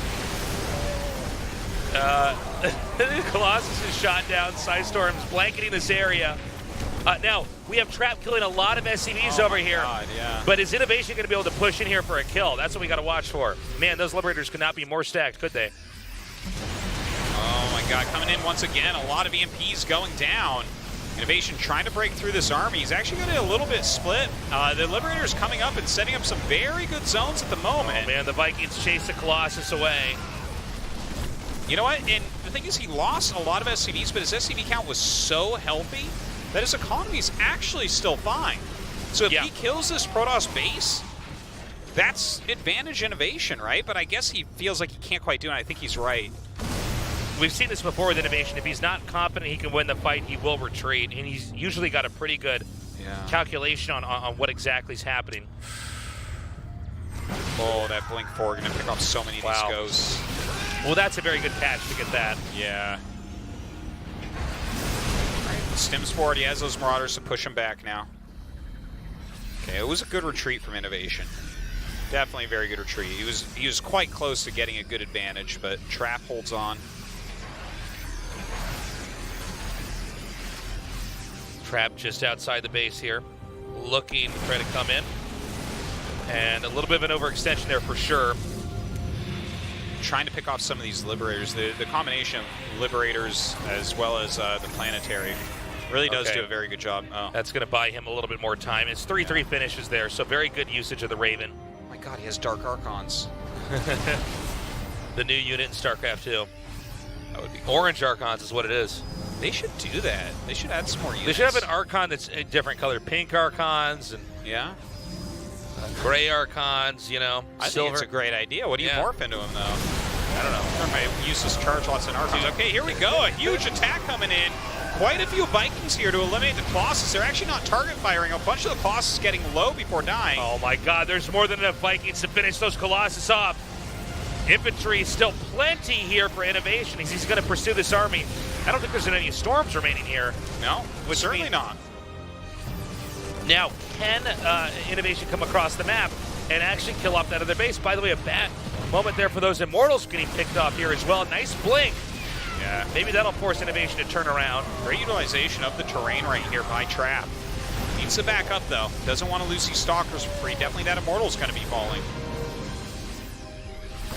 [SPEAKER 1] Colossus is shot down. Psystorm's blanketing this area. Now, we have Trap killing a lot of SCVs over here.
[SPEAKER 3] God, yeah.
[SPEAKER 1] But is INnoVation going to be able to push in here for a kill? That's what we got to watch for. Man, those Liberators could not be more stacked, could they?
[SPEAKER 3] Oh my god, coming in once again. A lot of EMPs going down. INnoVation trying to break through this army. He's actually going to a little bit split. The Liberators coming up and setting up some very good zones at the moment.
[SPEAKER 1] Oh man, the Vikings chase the Colossus away.
[SPEAKER 3] You know what? And the thing is, he lost a lot of SCVs, but his SCV count was so healthy that his economy is actually still fine. So if he kills this Protoss base, that's advantage INnoVation, right? But I guess he feels like he can't quite do it. I think he's right.
[SPEAKER 1] We've seen this before with INnoVation. If he's not confident he can win the fight, he will retreat. And he's usually got a pretty good calculation on what exactly is happening.
[SPEAKER 3] Oh, that Blink 4 going to pick off so many of these ghosts.
[SPEAKER 1] Well, that's a very good catch to get that.
[SPEAKER 3] Yeah. Right, Stims forward. He has those Marauders to push him back now. Okay, it was a good retreat from INnoVation. Definitely a very good retreat. He was quite close to getting a good advantage, but Trap holds on.
[SPEAKER 1] Trap just outside the base here, looking to try to come in. And a little bit of an overextension there for sure.
[SPEAKER 3] Trying to pick off some of these Liberators. The combination of Liberators as well as the Planetary really does do a very good job. Oh.
[SPEAKER 1] That's going to buy him a little bit more time. It's 3-3 finishes there, so very good usage of the Raven.
[SPEAKER 3] Oh my god, he has Dark Archons.
[SPEAKER 1] The new unit in StarCraft 2.
[SPEAKER 3] That would be cool.
[SPEAKER 1] Orange Archons is what it is.
[SPEAKER 3] They should do that. They should add some more units.
[SPEAKER 1] They should have an Archon that's a different color. Pink Archons and gray Archons, you know,
[SPEAKER 3] I
[SPEAKER 1] silver.
[SPEAKER 3] think it's a great idea. What do you morph into him, though? I don't know. Or my useless charge lots and Archons. Okay, here we go. A huge attack coming in. Quite a few Vikings here to eliminate the Colossus. They're actually not target firing. A bunch of the Colossus getting low before dying.
[SPEAKER 1] Oh my god, there's more than enough Vikings to finish those Colossus off. Infantry still plenty here for INnoVation. He's going to pursue this army. I don't think there's any storms remaining here.
[SPEAKER 3] No, certainly not.
[SPEAKER 1] Now, can INnoVation come across the map and actually kill off that other base? By the way, a moment there for those Immortals getting picked off here as well. Nice blink.
[SPEAKER 3] Yeah.
[SPEAKER 1] Maybe that'll force INnoVation to turn around.
[SPEAKER 3] Great utilization of the terrain right here by Trap. Needs to back up, though. Doesn't want to lose these Stalkers for free. Definitely that Immortal's going to be falling.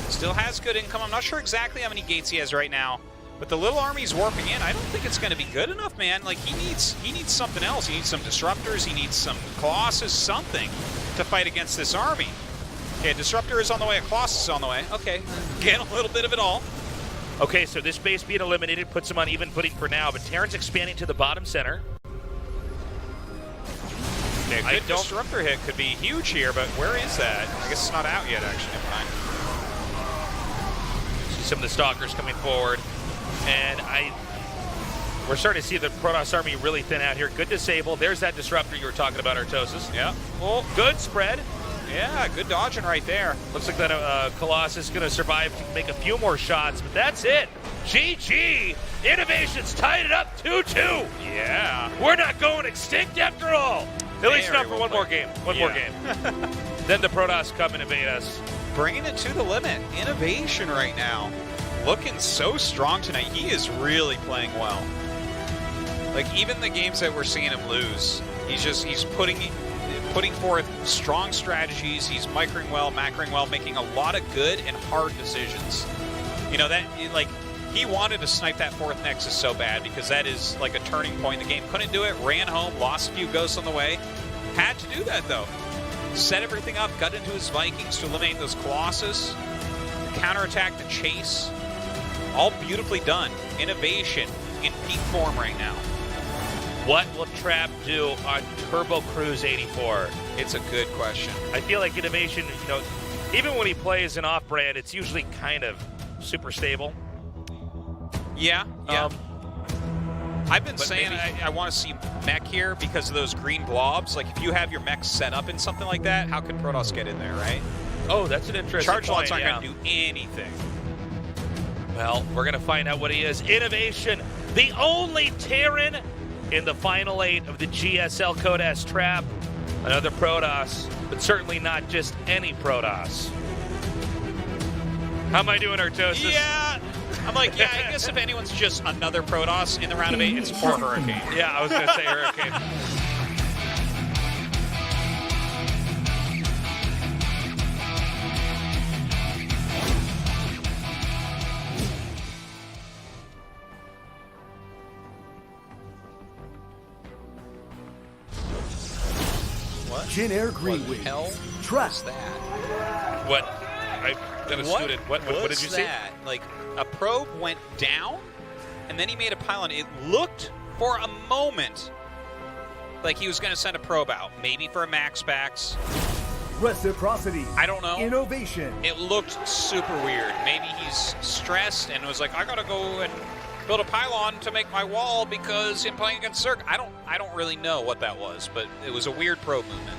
[SPEAKER 3] Still has good income. I'm not sure exactly how many gates he has right now. But the little army's warping in. I don't think it's going to be good enough, man. Like, he needs something else. He needs some Disruptors. He needs some Colossus, something to fight against this army. Okay, Disruptor is on the way. A Colossus is on the way. Okay, get a little bit of it all.
[SPEAKER 1] Okay, so this base being eliminated puts him on even footing for now, but Terran's expanding to the bottom center.
[SPEAKER 3] Okay, good Disruptor hit could be huge here, but where is that? I guess it's not out yet, actually. Never mind.
[SPEAKER 1] See some of the Stalkers coming forward. And we're starting to see the Protoss army really thin out here. Good disable. There's that Disruptor you were talking about, Artosis.
[SPEAKER 3] Yeah.
[SPEAKER 1] Well, good spread.
[SPEAKER 3] Yeah, good dodging right there.
[SPEAKER 1] Looks like that Colossus is going to survive to make a few more shots, but that's it. GG. INnoVation's tied it up 2-2.
[SPEAKER 3] Yeah.
[SPEAKER 1] We're not going extinct after all. At least not for one more game. One more game. Then the Protoss come and invade us.
[SPEAKER 3] Bringing it to the limit. INnoVation right now. Looking so strong tonight. He is really playing well. Like, even the games that we're seeing him lose, he's putting forth strong strategies. He's microing well, macroing well, making a lot of good and hard decisions. You know, that, like, he wanted to snipe that 4th Nexus so bad because that is like a turning point in the game. Couldn't do it, ran home, lost a few ghosts on the way. Had to do that, though. Set everything up, got into his Vikings to eliminate those Colossus, counterattack the chase. All beautifully done. INnoVation in peak form right now.
[SPEAKER 1] What will Trap do on Turbo Cruise 84?
[SPEAKER 3] It's a good question.
[SPEAKER 1] I feel like INnoVation, you know, even when he plays an off-brand, it's usually kind of super stable.
[SPEAKER 3] Yeah, yeah. I've been saying I want to see mech here because of those green blobs. Like, if you have your mech set up in something like that, how can Protoss get in there, right?
[SPEAKER 1] Oh, that's an interesting
[SPEAKER 3] Charge lots aren't
[SPEAKER 1] point,
[SPEAKER 3] going to do anything.
[SPEAKER 1] Well, we're going to find out what he is. INnoVation, the only Terran in the final 8 of the GSL Code S Trap. Another Protoss, but certainly not just any Protoss. How am I doing, Artosis?
[SPEAKER 3] Yeah. I'm like, yeah, I guess if anyone's just another Protoss in the round of 8, it's poor Hurricane.
[SPEAKER 1] Yeah, I was going to say Hurricane.
[SPEAKER 2] Jin Air Green
[SPEAKER 3] What the hell
[SPEAKER 2] Wings. Trap.
[SPEAKER 3] is that?
[SPEAKER 1] What? I got a student. What did you see?
[SPEAKER 3] That? Like, a probe went down, and then he made a pylon. It looked for a moment like he was going to send a probe out, maybe for a max backs.
[SPEAKER 2] Reciprocity.
[SPEAKER 3] I don't know.
[SPEAKER 2] INnoVation.
[SPEAKER 3] It looked super weird. Maybe he's stressed and was like, I gotta go and build a pylon to make my wall because I'm playing against Zerg. I don't really know what that was, but it was a weird probe movement.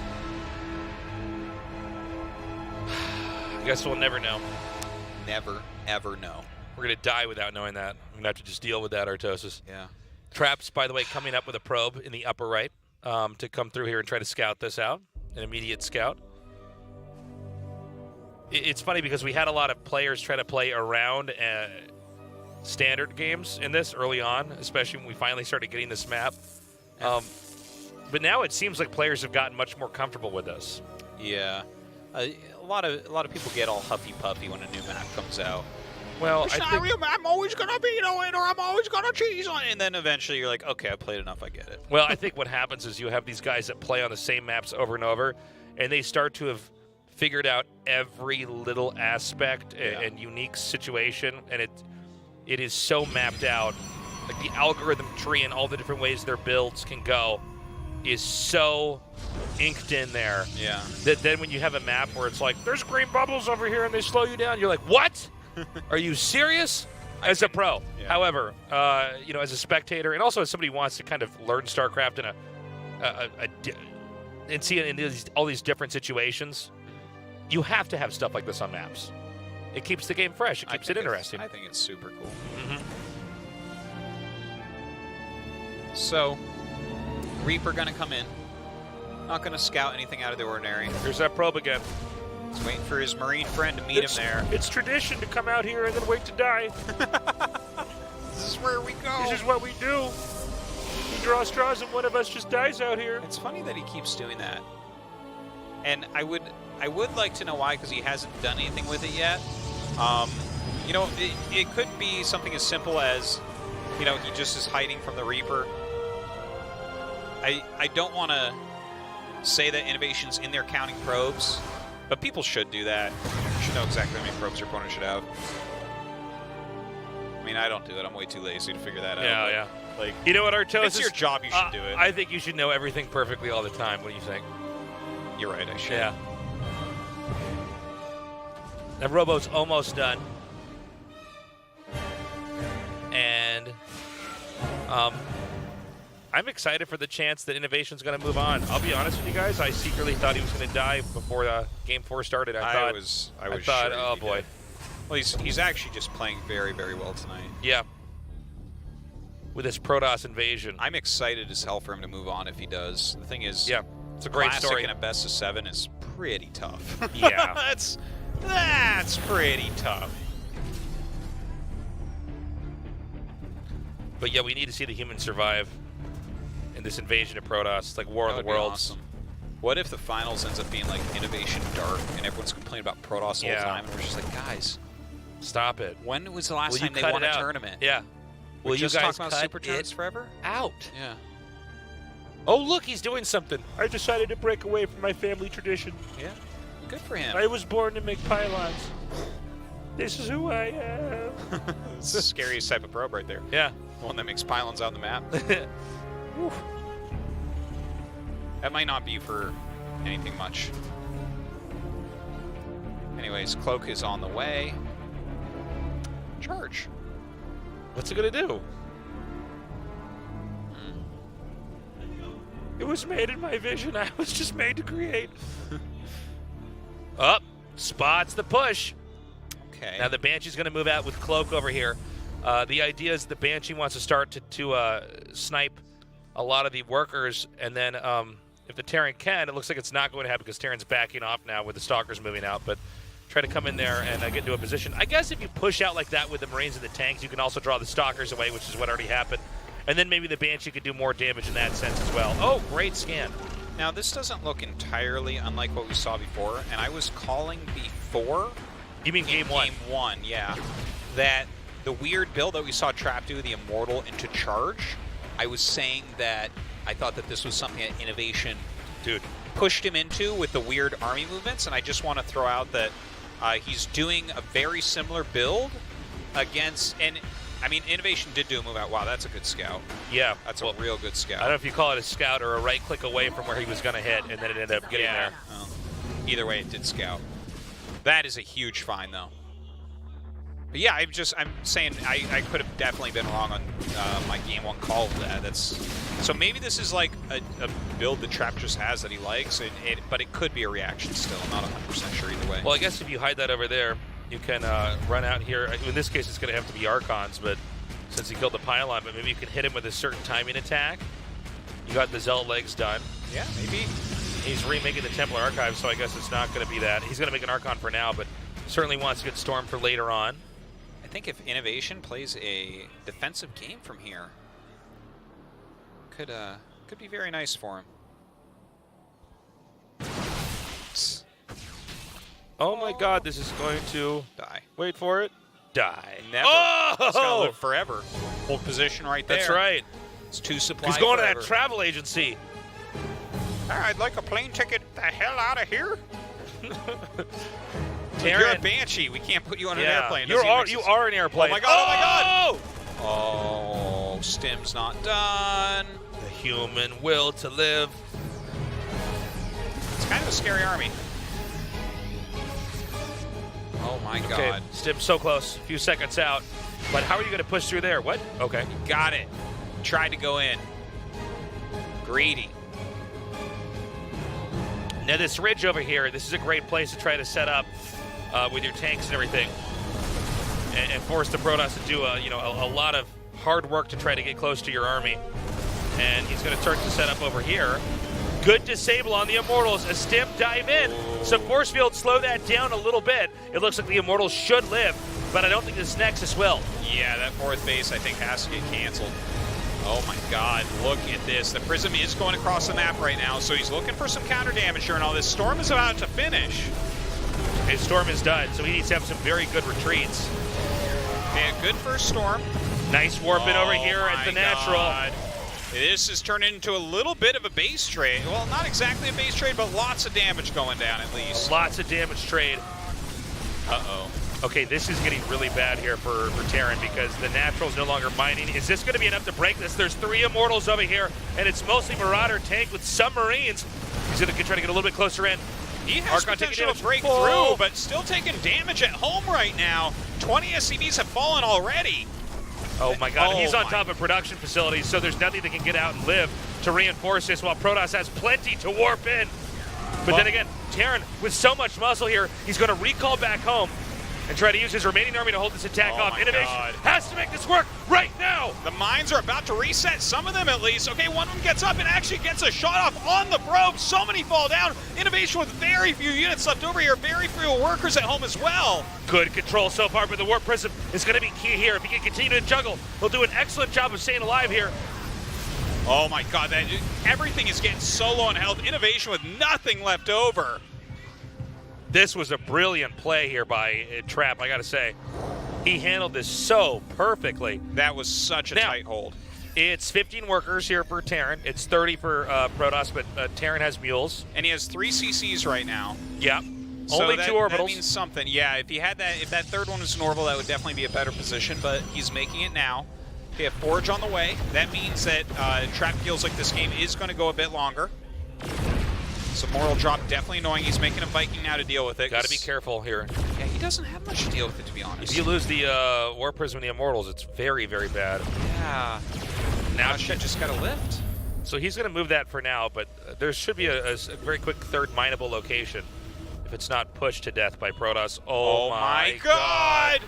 [SPEAKER 1] I guess we'll never know.
[SPEAKER 3] Never, ever know.
[SPEAKER 1] We're going to die without knowing that. We're going to have to just deal with that, Artosis.
[SPEAKER 3] Yeah.
[SPEAKER 1] Traps, by the way, coming up with a probe in the upper right to come through here and try to scout this out. An immediate scout. It's funny because we had a lot of players try to play around standard games in this early on, especially when we finally started getting this map. But now it seems like players have gotten much more comfortable with this.
[SPEAKER 3] Yeah. A lot of people get all huffy puffy when a new map comes out.
[SPEAKER 1] Well,
[SPEAKER 3] I'm always gonna beat on it, or I'm always gonna cheese on it, and then eventually you're like, okay, I played enough, I get it.
[SPEAKER 1] Well, I think what happens is you have these guys that play on the same maps over and over, and they start to have figured out every little aspect and unique situation, and it is so mapped out. Like the algorithm tree and all the different ways their builds can go is so inked in there.
[SPEAKER 3] Yeah.
[SPEAKER 1] That then when you have a map where it's like, there's green bubbles over here and they slow you down, you're like, what? Are you serious? As a pro.
[SPEAKER 3] Yeah.
[SPEAKER 1] However, you know, as a spectator, and also as somebody who wants to kind of learn StarCraft and see it in all these different situations, you have to have stuff like this on maps. It keeps the game fresh. It keeps it interesting.
[SPEAKER 3] I think it's super cool.
[SPEAKER 1] Mm-hmm.
[SPEAKER 3] So, Reaper gonna come in. Not gonna scout anything out of the ordinary.
[SPEAKER 1] Here's that probe again.
[SPEAKER 3] He's waiting for his Marine friend to meet him there.
[SPEAKER 1] It's tradition to come out here and then wait to die.
[SPEAKER 3] This is where we go.
[SPEAKER 1] This is what we do. We draw straws and one of us just dies out here.
[SPEAKER 3] It's funny that he keeps doing that. And I would like to know why, because he hasn't done anything with it yet. You know, it could be something as simple as, you know, he just is hiding from the Reaper. I don't want to say that INnoVation's in there counting probes, but people should do that. You should know exactly how many probes your opponent should have. I mean, I don't do it. I'm way too lazy to figure that out.
[SPEAKER 1] Yeah.
[SPEAKER 3] Like,
[SPEAKER 1] You know what, Artosis?
[SPEAKER 3] if it's your job, you should do it.
[SPEAKER 1] I think you should know everything perfectly all the time. What do you think?
[SPEAKER 3] You're right, I should.
[SPEAKER 1] Yeah. That rowboat's almost done. And I'm excited for the chance that INnoVation's going to move on. I'll be honest with you guys. I secretly thought he was going to die before Game 4 started. I
[SPEAKER 3] was
[SPEAKER 1] thought,
[SPEAKER 3] sure
[SPEAKER 1] oh
[SPEAKER 3] he
[SPEAKER 1] boy.
[SPEAKER 3] did. Well, he's actually just playing very, very well tonight.
[SPEAKER 1] Yeah. With this Protoss invasion.
[SPEAKER 3] I'm excited as hell for him to move on if he does. The thing is,
[SPEAKER 1] Yeah, it's a great
[SPEAKER 3] Classic
[SPEAKER 1] story.
[SPEAKER 3] in a best of 7 is pretty tough.
[SPEAKER 1] Yeah.
[SPEAKER 3] That's pretty tough.
[SPEAKER 1] But yeah, we need to see the humans survive in this invasion of Protoss. It's like War of
[SPEAKER 3] That
[SPEAKER 1] the
[SPEAKER 3] would be
[SPEAKER 1] Worlds.
[SPEAKER 3] awesome. What if the finals ends up being like INnoVation Dark and everyone's complaining about Protoss the
[SPEAKER 1] Yeah.
[SPEAKER 3] whole time and we're just like, guys,
[SPEAKER 1] Stop it.
[SPEAKER 3] when was the last
[SPEAKER 1] Will you
[SPEAKER 3] time they
[SPEAKER 1] cut
[SPEAKER 3] won
[SPEAKER 1] it
[SPEAKER 3] a
[SPEAKER 1] out?
[SPEAKER 3] tournament?
[SPEAKER 1] Yeah.
[SPEAKER 3] We're
[SPEAKER 1] Will you
[SPEAKER 3] just
[SPEAKER 1] guys
[SPEAKER 3] talking about
[SPEAKER 1] cut
[SPEAKER 3] Super Turns
[SPEAKER 1] it
[SPEAKER 3] forever?
[SPEAKER 1] out?
[SPEAKER 3] Yeah.
[SPEAKER 1] Oh, look, he's doing something. I decided to break away from my family tradition.
[SPEAKER 3] Yeah. Good for him.
[SPEAKER 1] I was born to make pylons. This is who I am.
[SPEAKER 3] It's the scariest type of probe right there.
[SPEAKER 1] Yeah.
[SPEAKER 3] The one that makes pylons on the map. That might not be for anything much. Anyways, Cloak is on the way. Charge.
[SPEAKER 1] What's it gonna do? It was made in my vision. I was just made to create. Up, spots the push.
[SPEAKER 3] Okay.
[SPEAKER 1] Now the Banshee's gonna move out with Cloak over here. The idea is the Banshee wants to start to snipe a lot of the workers, and then if the Terran can, it looks like it's not going to happen because Terran's backing off now with the Stalkers moving out, but try to come in there and get into a position. I guess if you push out like that with the Marines and the tanks, you can also draw the Stalkers away, which is what already happened. And then maybe the Banshee could do more damage in that sense as well. Oh, great scan.
[SPEAKER 3] Now, this doesn't look entirely unlike what we saw before, and I was calling before...
[SPEAKER 1] You mean Game 1?
[SPEAKER 3] Game 1, yeah. That the weird build that we saw Trap do, the Immortal into Charge, I was saying that I thought that this was something that INnoVation pushed him into with the weird army movements, and I just want to throw out that he's doing a very similar build against... and I mean, INnoVation did do a move out. Wow, that's a good scout.
[SPEAKER 1] Yeah.
[SPEAKER 3] That's a real good scout.
[SPEAKER 1] I don't know if you call it a scout or a right click away from where he was going to hit, and then it ended up getting there.
[SPEAKER 3] Well, either way, it did scout. That is a huge find, though. But yeah, I'm saying I could have definitely been wrong on my Game 1 call of that. So maybe this is like a build that Trap just has that he likes, but it could be a reaction still. I'm not 100% sure either way.
[SPEAKER 1] Well, I guess if you hide that over there, you can run out here. In this case, it's going to have to be Archons, but since he killed the pylon, but maybe you can hit him with a certain timing attack. You got the Zealot legs done.
[SPEAKER 3] Yeah, maybe.
[SPEAKER 1] He's remaking the Templar Archive, so I guess it's not going to be that. He's going to make an Archon for now, but certainly wants to get Storm for later on.
[SPEAKER 3] I think if INnoVation plays a defensive game from here, could be very nice for him.
[SPEAKER 1] Oh my God, this is going to
[SPEAKER 3] Die.
[SPEAKER 1] wait for it. Die.
[SPEAKER 3] Never.
[SPEAKER 1] Oh!
[SPEAKER 3] It's gonna live forever. Hold position right there.
[SPEAKER 1] That's right.
[SPEAKER 3] It's 2 supply.
[SPEAKER 1] He's going
[SPEAKER 3] forever.
[SPEAKER 1] to that travel agency.
[SPEAKER 3] I'd like a plane ticket the hell out of here. You're a
[SPEAKER 1] Terran.
[SPEAKER 3] Banshee. We can't put you on an
[SPEAKER 1] Yeah.
[SPEAKER 3] airplane.
[SPEAKER 1] You are an airplane.
[SPEAKER 3] Oh my God, Oh, Stim's not done.
[SPEAKER 1] The human will to live.
[SPEAKER 3] It's kind of a scary army. Oh my
[SPEAKER 1] Okay,
[SPEAKER 3] God.
[SPEAKER 1] Stim's so close. A few seconds out. But how are you going to push through there? What? Okay.
[SPEAKER 3] Got it. Tried to go in. Greedy.
[SPEAKER 1] Now this ridge over here, this is a great place to try to set up with your tanks and everything, and force the Protoss to do a lot of hard work to try to get close to your army. And he's going to start to set up over here. Good disable on the Immortals. A stim dive in. So force field slow that down a little bit. It looks like the Immortals should live, but I don't think this Nexus will.
[SPEAKER 3] Yeah, that fourth base I think has to get canceled. Oh my god, look at this. The Prism is going across the map right now, so he's looking for some counter damage here and all this. Storm is about to finish.
[SPEAKER 1] His Storm is done, so he needs to have some very good retreats.
[SPEAKER 3] Okay, a good first Storm.
[SPEAKER 1] Nice warping over here at the natural.
[SPEAKER 3] God. This is turning into a little bit of a base trade. Well, not exactly a base trade, but lots of damage going down at least.
[SPEAKER 1] Lots of damage trade.
[SPEAKER 3] Uh-oh.
[SPEAKER 1] Okay, this is getting really bad here for Terran because the Natural's no longer mining. Is this going to be enough to break this? There's 3 Immortals over here, and it's mostly Marauder tank with submarines. He's going to try to get a little bit closer in.
[SPEAKER 3] He has
[SPEAKER 1] Archon
[SPEAKER 3] potential to break
[SPEAKER 1] Oh.
[SPEAKER 3] through, but still taking damage at home right now. 20 SCVs have fallen already.
[SPEAKER 1] Oh my god,
[SPEAKER 3] Oh
[SPEAKER 1] he's on
[SPEAKER 3] my.
[SPEAKER 1] top of production facilities, so there's nothing that can get out and live to reinforce this, while Protoss has plenty to warp in. But then again, Terran, with so much muscle here, he's going to recall back home and try to use his remaining army to hold this attack
[SPEAKER 3] Oh
[SPEAKER 1] off.
[SPEAKER 3] my
[SPEAKER 1] INnoVation
[SPEAKER 3] God.
[SPEAKER 1] has to make this work right now!
[SPEAKER 3] The mines are about to reset, some of them at least. Okay, one of them gets up and actually gets a shot off on the probe. So many fall down. INnoVation with very few units left over here. Very few workers at home as well.
[SPEAKER 1] Good control so far, but the Warp Prism is going to be key here. If he can continue to juggle, he'll do an excellent job of staying alive here.
[SPEAKER 3] Oh my god, everything is getting so low on health. INnoVation with nothing left over.
[SPEAKER 1] This was a brilliant play here by Trap, I got to say. He handled this so perfectly.
[SPEAKER 3] That was such a
[SPEAKER 1] Now,
[SPEAKER 3] tight hold.
[SPEAKER 1] It's 15 workers here for Terran. It's 30 for Protoss, but Terran has mules.
[SPEAKER 3] And he has 3 CCs right now.
[SPEAKER 1] Yeah.
[SPEAKER 3] So
[SPEAKER 1] Only
[SPEAKER 3] that,
[SPEAKER 1] 2 orbitals.
[SPEAKER 3] That means something. Yeah, if he had that, if that third one was an orbital, that would definitely be a better position, but he's making it now. They have Forge on the way. That means that Trap feels like this game is going to go a bit longer. So moral drop definitely annoying. He's making a Viking now to deal with it.
[SPEAKER 1] Got to be careful here.
[SPEAKER 3] Yeah, he doesn't have much to deal with it, to be honest.
[SPEAKER 1] If you lose the Warp Prism and the Immortals, it's very, very bad.
[SPEAKER 3] Yeah.
[SPEAKER 1] Now
[SPEAKER 3] Shit just got to lift.
[SPEAKER 1] So he's going to move that for now, but there should be a very quick third mineable location if it's not pushed to death by Protoss. Oh my god!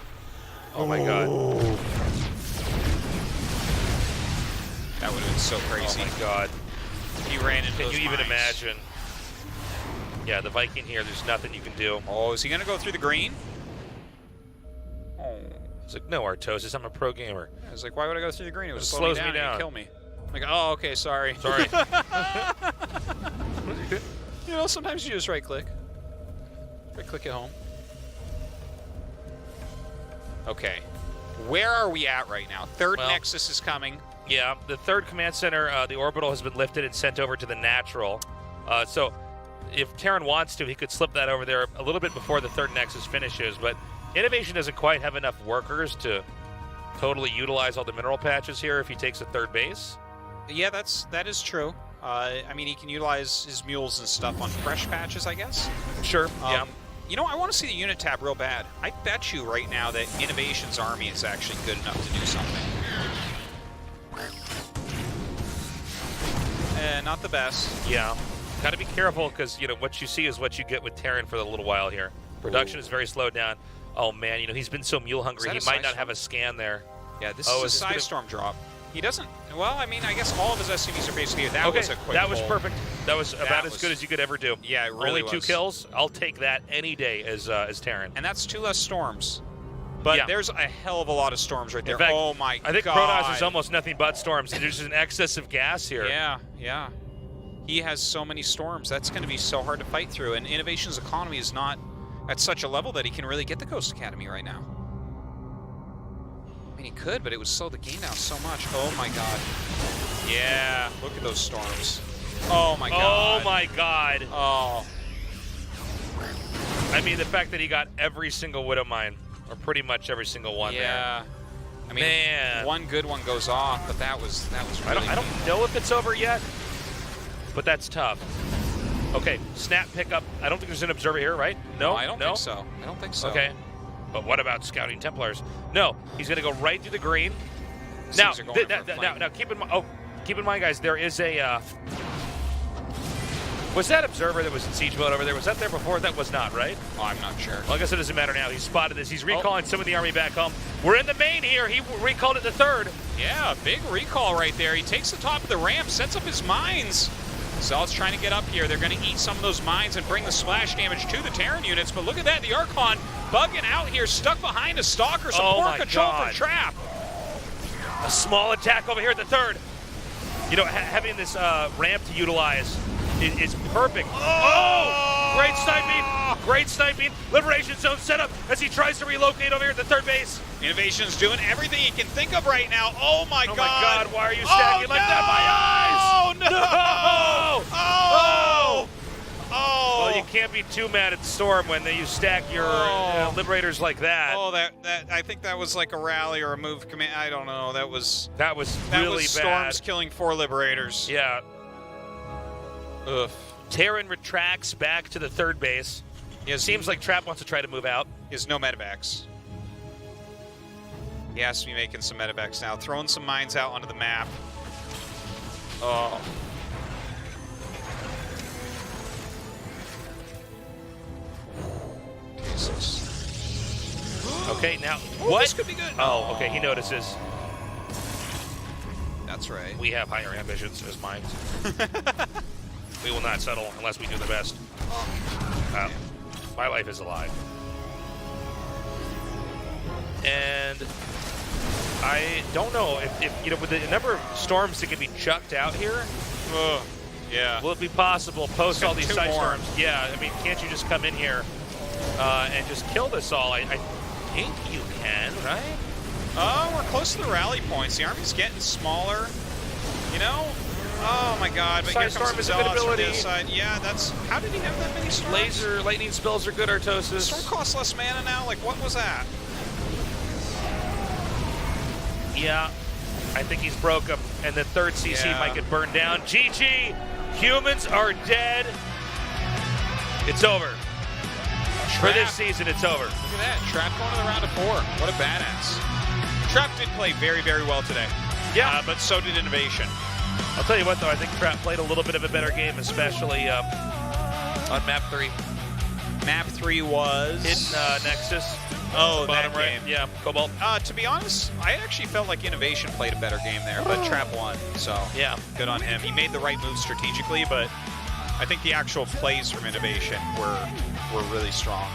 [SPEAKER 1] Oh my god.
[SPEAKER 3] That would have been so crazy.
[SPEAKER 1] Oh my god.
[SPEAKER 3] He ran into
[SPEAKER 1] Can
[SPEAKER 3] those
[SPEAKER 1] you even
[SPEAKER 3] mines.
[SPEAKER 1] imagine? Yeah, the Viking here, there's nothing you can do.
[SPEAKER 3] Oh, is he going to go through the green? Oh.
[SPEAKER 1] It's like, no, Artosis, I'm a pro gamer.
[SPEAKER 3] I was like, why would I go through the green? It would
[SPEAKER 1] It
[SPEAKER 3] slow
[SPEAKER 1] slows
[SPEAKER 3] me
[SPEAKER 1] me
[SPEAKER 3] down and
[SPEAKER 1] down.
[SPEAKER 3] kill me. I'm like, oh, okay, sorry.
[SPEAKER 1] Sorry.
[SPEAKER 3] You know, sometimes you just right-click. Right-click at home. Okay. Where are we at right now? Third
[SPEAKER 1] Well,
[SPEAKER 3] Nexus is coming.
[SPEAKER 1] Yeah, the third command center, the orbital has been lifted and sent over to the natural. So if Terran wants to, he could slip that over there a little bit before the third Nexus finishes, but INnoVation doesn't quite have enough workers to totally utilize all the mineral patches here if he takes a third base.
[SPEAKER 3] Yeah, that is true. I mean, he can utilize his mules and stuff on fresh patches, I guess.
[SPEAKER 1] Sure, yeah.
[SPEAKER 3] You know, I want to see the unit tab real bad. I bet you right now that INnoVation's army is actually good enough to do something. Not the best.
[SPEAKER 1] Yeah. Got to be careful because, you know, what you see is what you get with Terran for a little while here. Production is very slowed down. Oh, man, you know, he's been so mule hungry. He might not have a scan there.
[SPEAKER 3] Yeah, this
[SPEAKER 1] Oh,
[SPEAKER 3] is
[SPEAKER 1] is
[SPEAKER 3] a
[SPEAKER 1] this gonna-
[SPEAKER 3] Psystorm drop. He doesn't... Well, I mean, I guess all of his SCVs are basically... That was a quick
[SPEAKER 1] that was
[SPEAKER 3] pull.
[SPEAKER 1] perfect. That was about as
[SPEAKER 3] was-
[SPEAKER 1] good as you could ever do.
[SPEAKER 3] Yeah, it really
[SPEAKER 1] Only 2
[SPEAKER 3] was.
[SPEAKER 1] kills. I'll take that any day as Terran.
[SPEAKER 3] And that's 2 less storms. But
[SPEAKER 1] Yeah.
[SPEAKER 3] there's a hell of a lot of storms right there.
[SPEAKER 1] In fact,
[SPEAKER 3] Oh my god.
[SPEAKER 1] I think Protoss is almost nothing but storms. There's an excess of gas here.
[SPEAKER 3] Yeah, yeah. He has so many storms. That's going to be so hard to fight through. And INnoVation's economy is not at such a level that he can really get the Ghost Academy right now. I mean, he could, but it would slow the game down so much. Oh my god. Yeah, look at those storms. Oh my god.
[SPEAKER 1] Oh my god.
[SPEAKER 3] Oh.
[SPEAKER 1] I mean, the fact that he got every single Widow Mine, or pretty much every single one there.
[SPEAKER 3] Yeah. I mean,
[SPEAKER 1] Man.
[SPEAKER 3] one good one goes off, but that was really
[SPEAKER 1] I don't know if it's over yet, but that's tough. Okay, snap pickup. I don't think there's an observer here, right? No,
[SPEAKER 3] I don't think so. I don't think so.
[SPEAKER 1] Okay, but what about scouting Templars? No, he's going to go right through the green.
[SPEAKER 3] These
[SPEAKER 1] Now,
[SPEAKER 3] things are going for a flank.
[SPEAKER 1] now, keep in mind. Oh, keep in mind, guys. There is a. Was that observer that was in siege mode over there? Was that there before? That was not, right?
[SPEAKER 3] Oh, I'm not sure.
[SPEAKER 1] Well, I guess it doesn't matter now. He's spotted this. He's recalling some of the army back home. We're in the main here. He recalled it the third.
[SPEAKER 3] Yeah, big recall right there. He takes the top of the ramp, sets up his mines. Zealot's trying to get up here. They're going to eat some of those mines and bring the splash damage to the Terran units. But look at that, the Archon bugging out here, stuck behind a Stalker. Some
[SPEAKER 1] Oh
[SPEAKER 3] poor
[SPEAKER 1] my
[SPEAKER 3] control
[SPEAKER 1] God.
[SPEAKER 3] for Trap.
[SPEAKER 1] A small attack over here at the third. You know, having this ramp to utilize is perfect. Oh! Great sniping! Great sniping. Liberation zone set up as he tries to relocate over here at the third base.
[SPEAKER 3] INnoVation's doing everything he can think of right now. Oh my
[SPEAKER 1] Oh
[SPEAKER 3] God!
[SPEAKER 1] my God! Why are you stacking like that? My eyes!
[SPEAKER 3] No!
[SPEAKER 1] No!
[SPEAKER 3] Oh! Oh!
[SPEAKER 1] Well, you can't be too mad at Storm when you stack your Liberators like that.
[SPEAKER 3] Oh, that I think that was like a rally or a move command. I don't know. That was
[SPEAKER 1] really bad.
[SPEAKER 3] Storm's killing 4 Liberators.
[SPEAKER 1] Yeah.
[SPEAKER 3] Ugh.
[SPEAKER 1] Terran retracts back to the third base.
[SPEAKER 3] He has,
[SPEAKER 1] Seems like Trap wants to try to move out.
[SPEAKER 3] he has no medevacs. He has to be making some medevacs now. Throwing some mines out onto the map. Oh. Jesus.
[SPEAKER 1] Okay, now
[SPEAKER 3] Oh,
[SPEAKER 1] what?
[SPEAKER 3] this could be good.
[SPEAKER 1] Oh, okay, he notices.
[SPEAKER 3] That's right.
[SPEAKER 1] We have higher ambitions as minds. We will not settle unless we do the best. My life is a lie. And I don't know if you know, with the number of storms that can be chucked out here,
[SPEAKER 3] Ugh. Yeah.
[SPEAKER 1] will it be possible post all these
[SPEAKER 3] 2
[SPEAKER 1] side
[SPEAKER 3] more.
[SPEAKER 1] storms? Yeah, I mean, can't you just come in here and just kill this all? I think you can, right?
[SPEAKER 3] We're close to the rally points. The army's getting smaller. You know? Oh my God! But
[SPEAKER 1] Side
[SPEAKER 3] here comes
[SPEAKER 1] storm
[SPEAKER 3] some
[SPEAKER 1] is a
[SPEAKER 3] zealots
[SPEAKER 1] good
[SPEAKER 3] from the
[SPEAKER 1] ability.
[SPEAKER 3] other side. Yeah, that's. How did he have that many storms?
[SPEAKER 1] Laser, lightning spells are good, Artosis.
[SPEAKER 3] Storm costs less mana now. Like, what was that?
[SPEAKER 1] Yeah, I think he's broke him, and the third CC
[SPEAKER 3] Yeah.
[SPEAKER 1] might get burned down. GG! Humans are dead. It's over. For this season, it's over.
[SPEAKER 3] Look at that. Trap going to the round of 4. What a badass. Trap did play very, very well today.
[SPEAKER 1] Yeah.
[SPEAKER 3] But so did INnoVation.
[SPEAKER 1] I'll tell you what, though, I think Trap played a little bit of a better game, especially on map 3.
[SPEAKER 3] Map 3 was.
[SPEAKER 1] Hidden Nexus.
[SPEAKER 3] Oh,
[SPEAKER 1] Bottom
[SPEAKER 3] that
[SPEAKER 1] right.
[SPEAKER 3] game.
[SPEAKER 1] Yeah, Cobalt.
[SPEAKER 3] To be honest, I actually felt like INnoVation played a better game there, but Trap won. So
[SPEAKER 1] Yeah.
[SPEAKER 3] good on him. He made the right moves strategically, but I think the actual plays from INnoVation were really strong.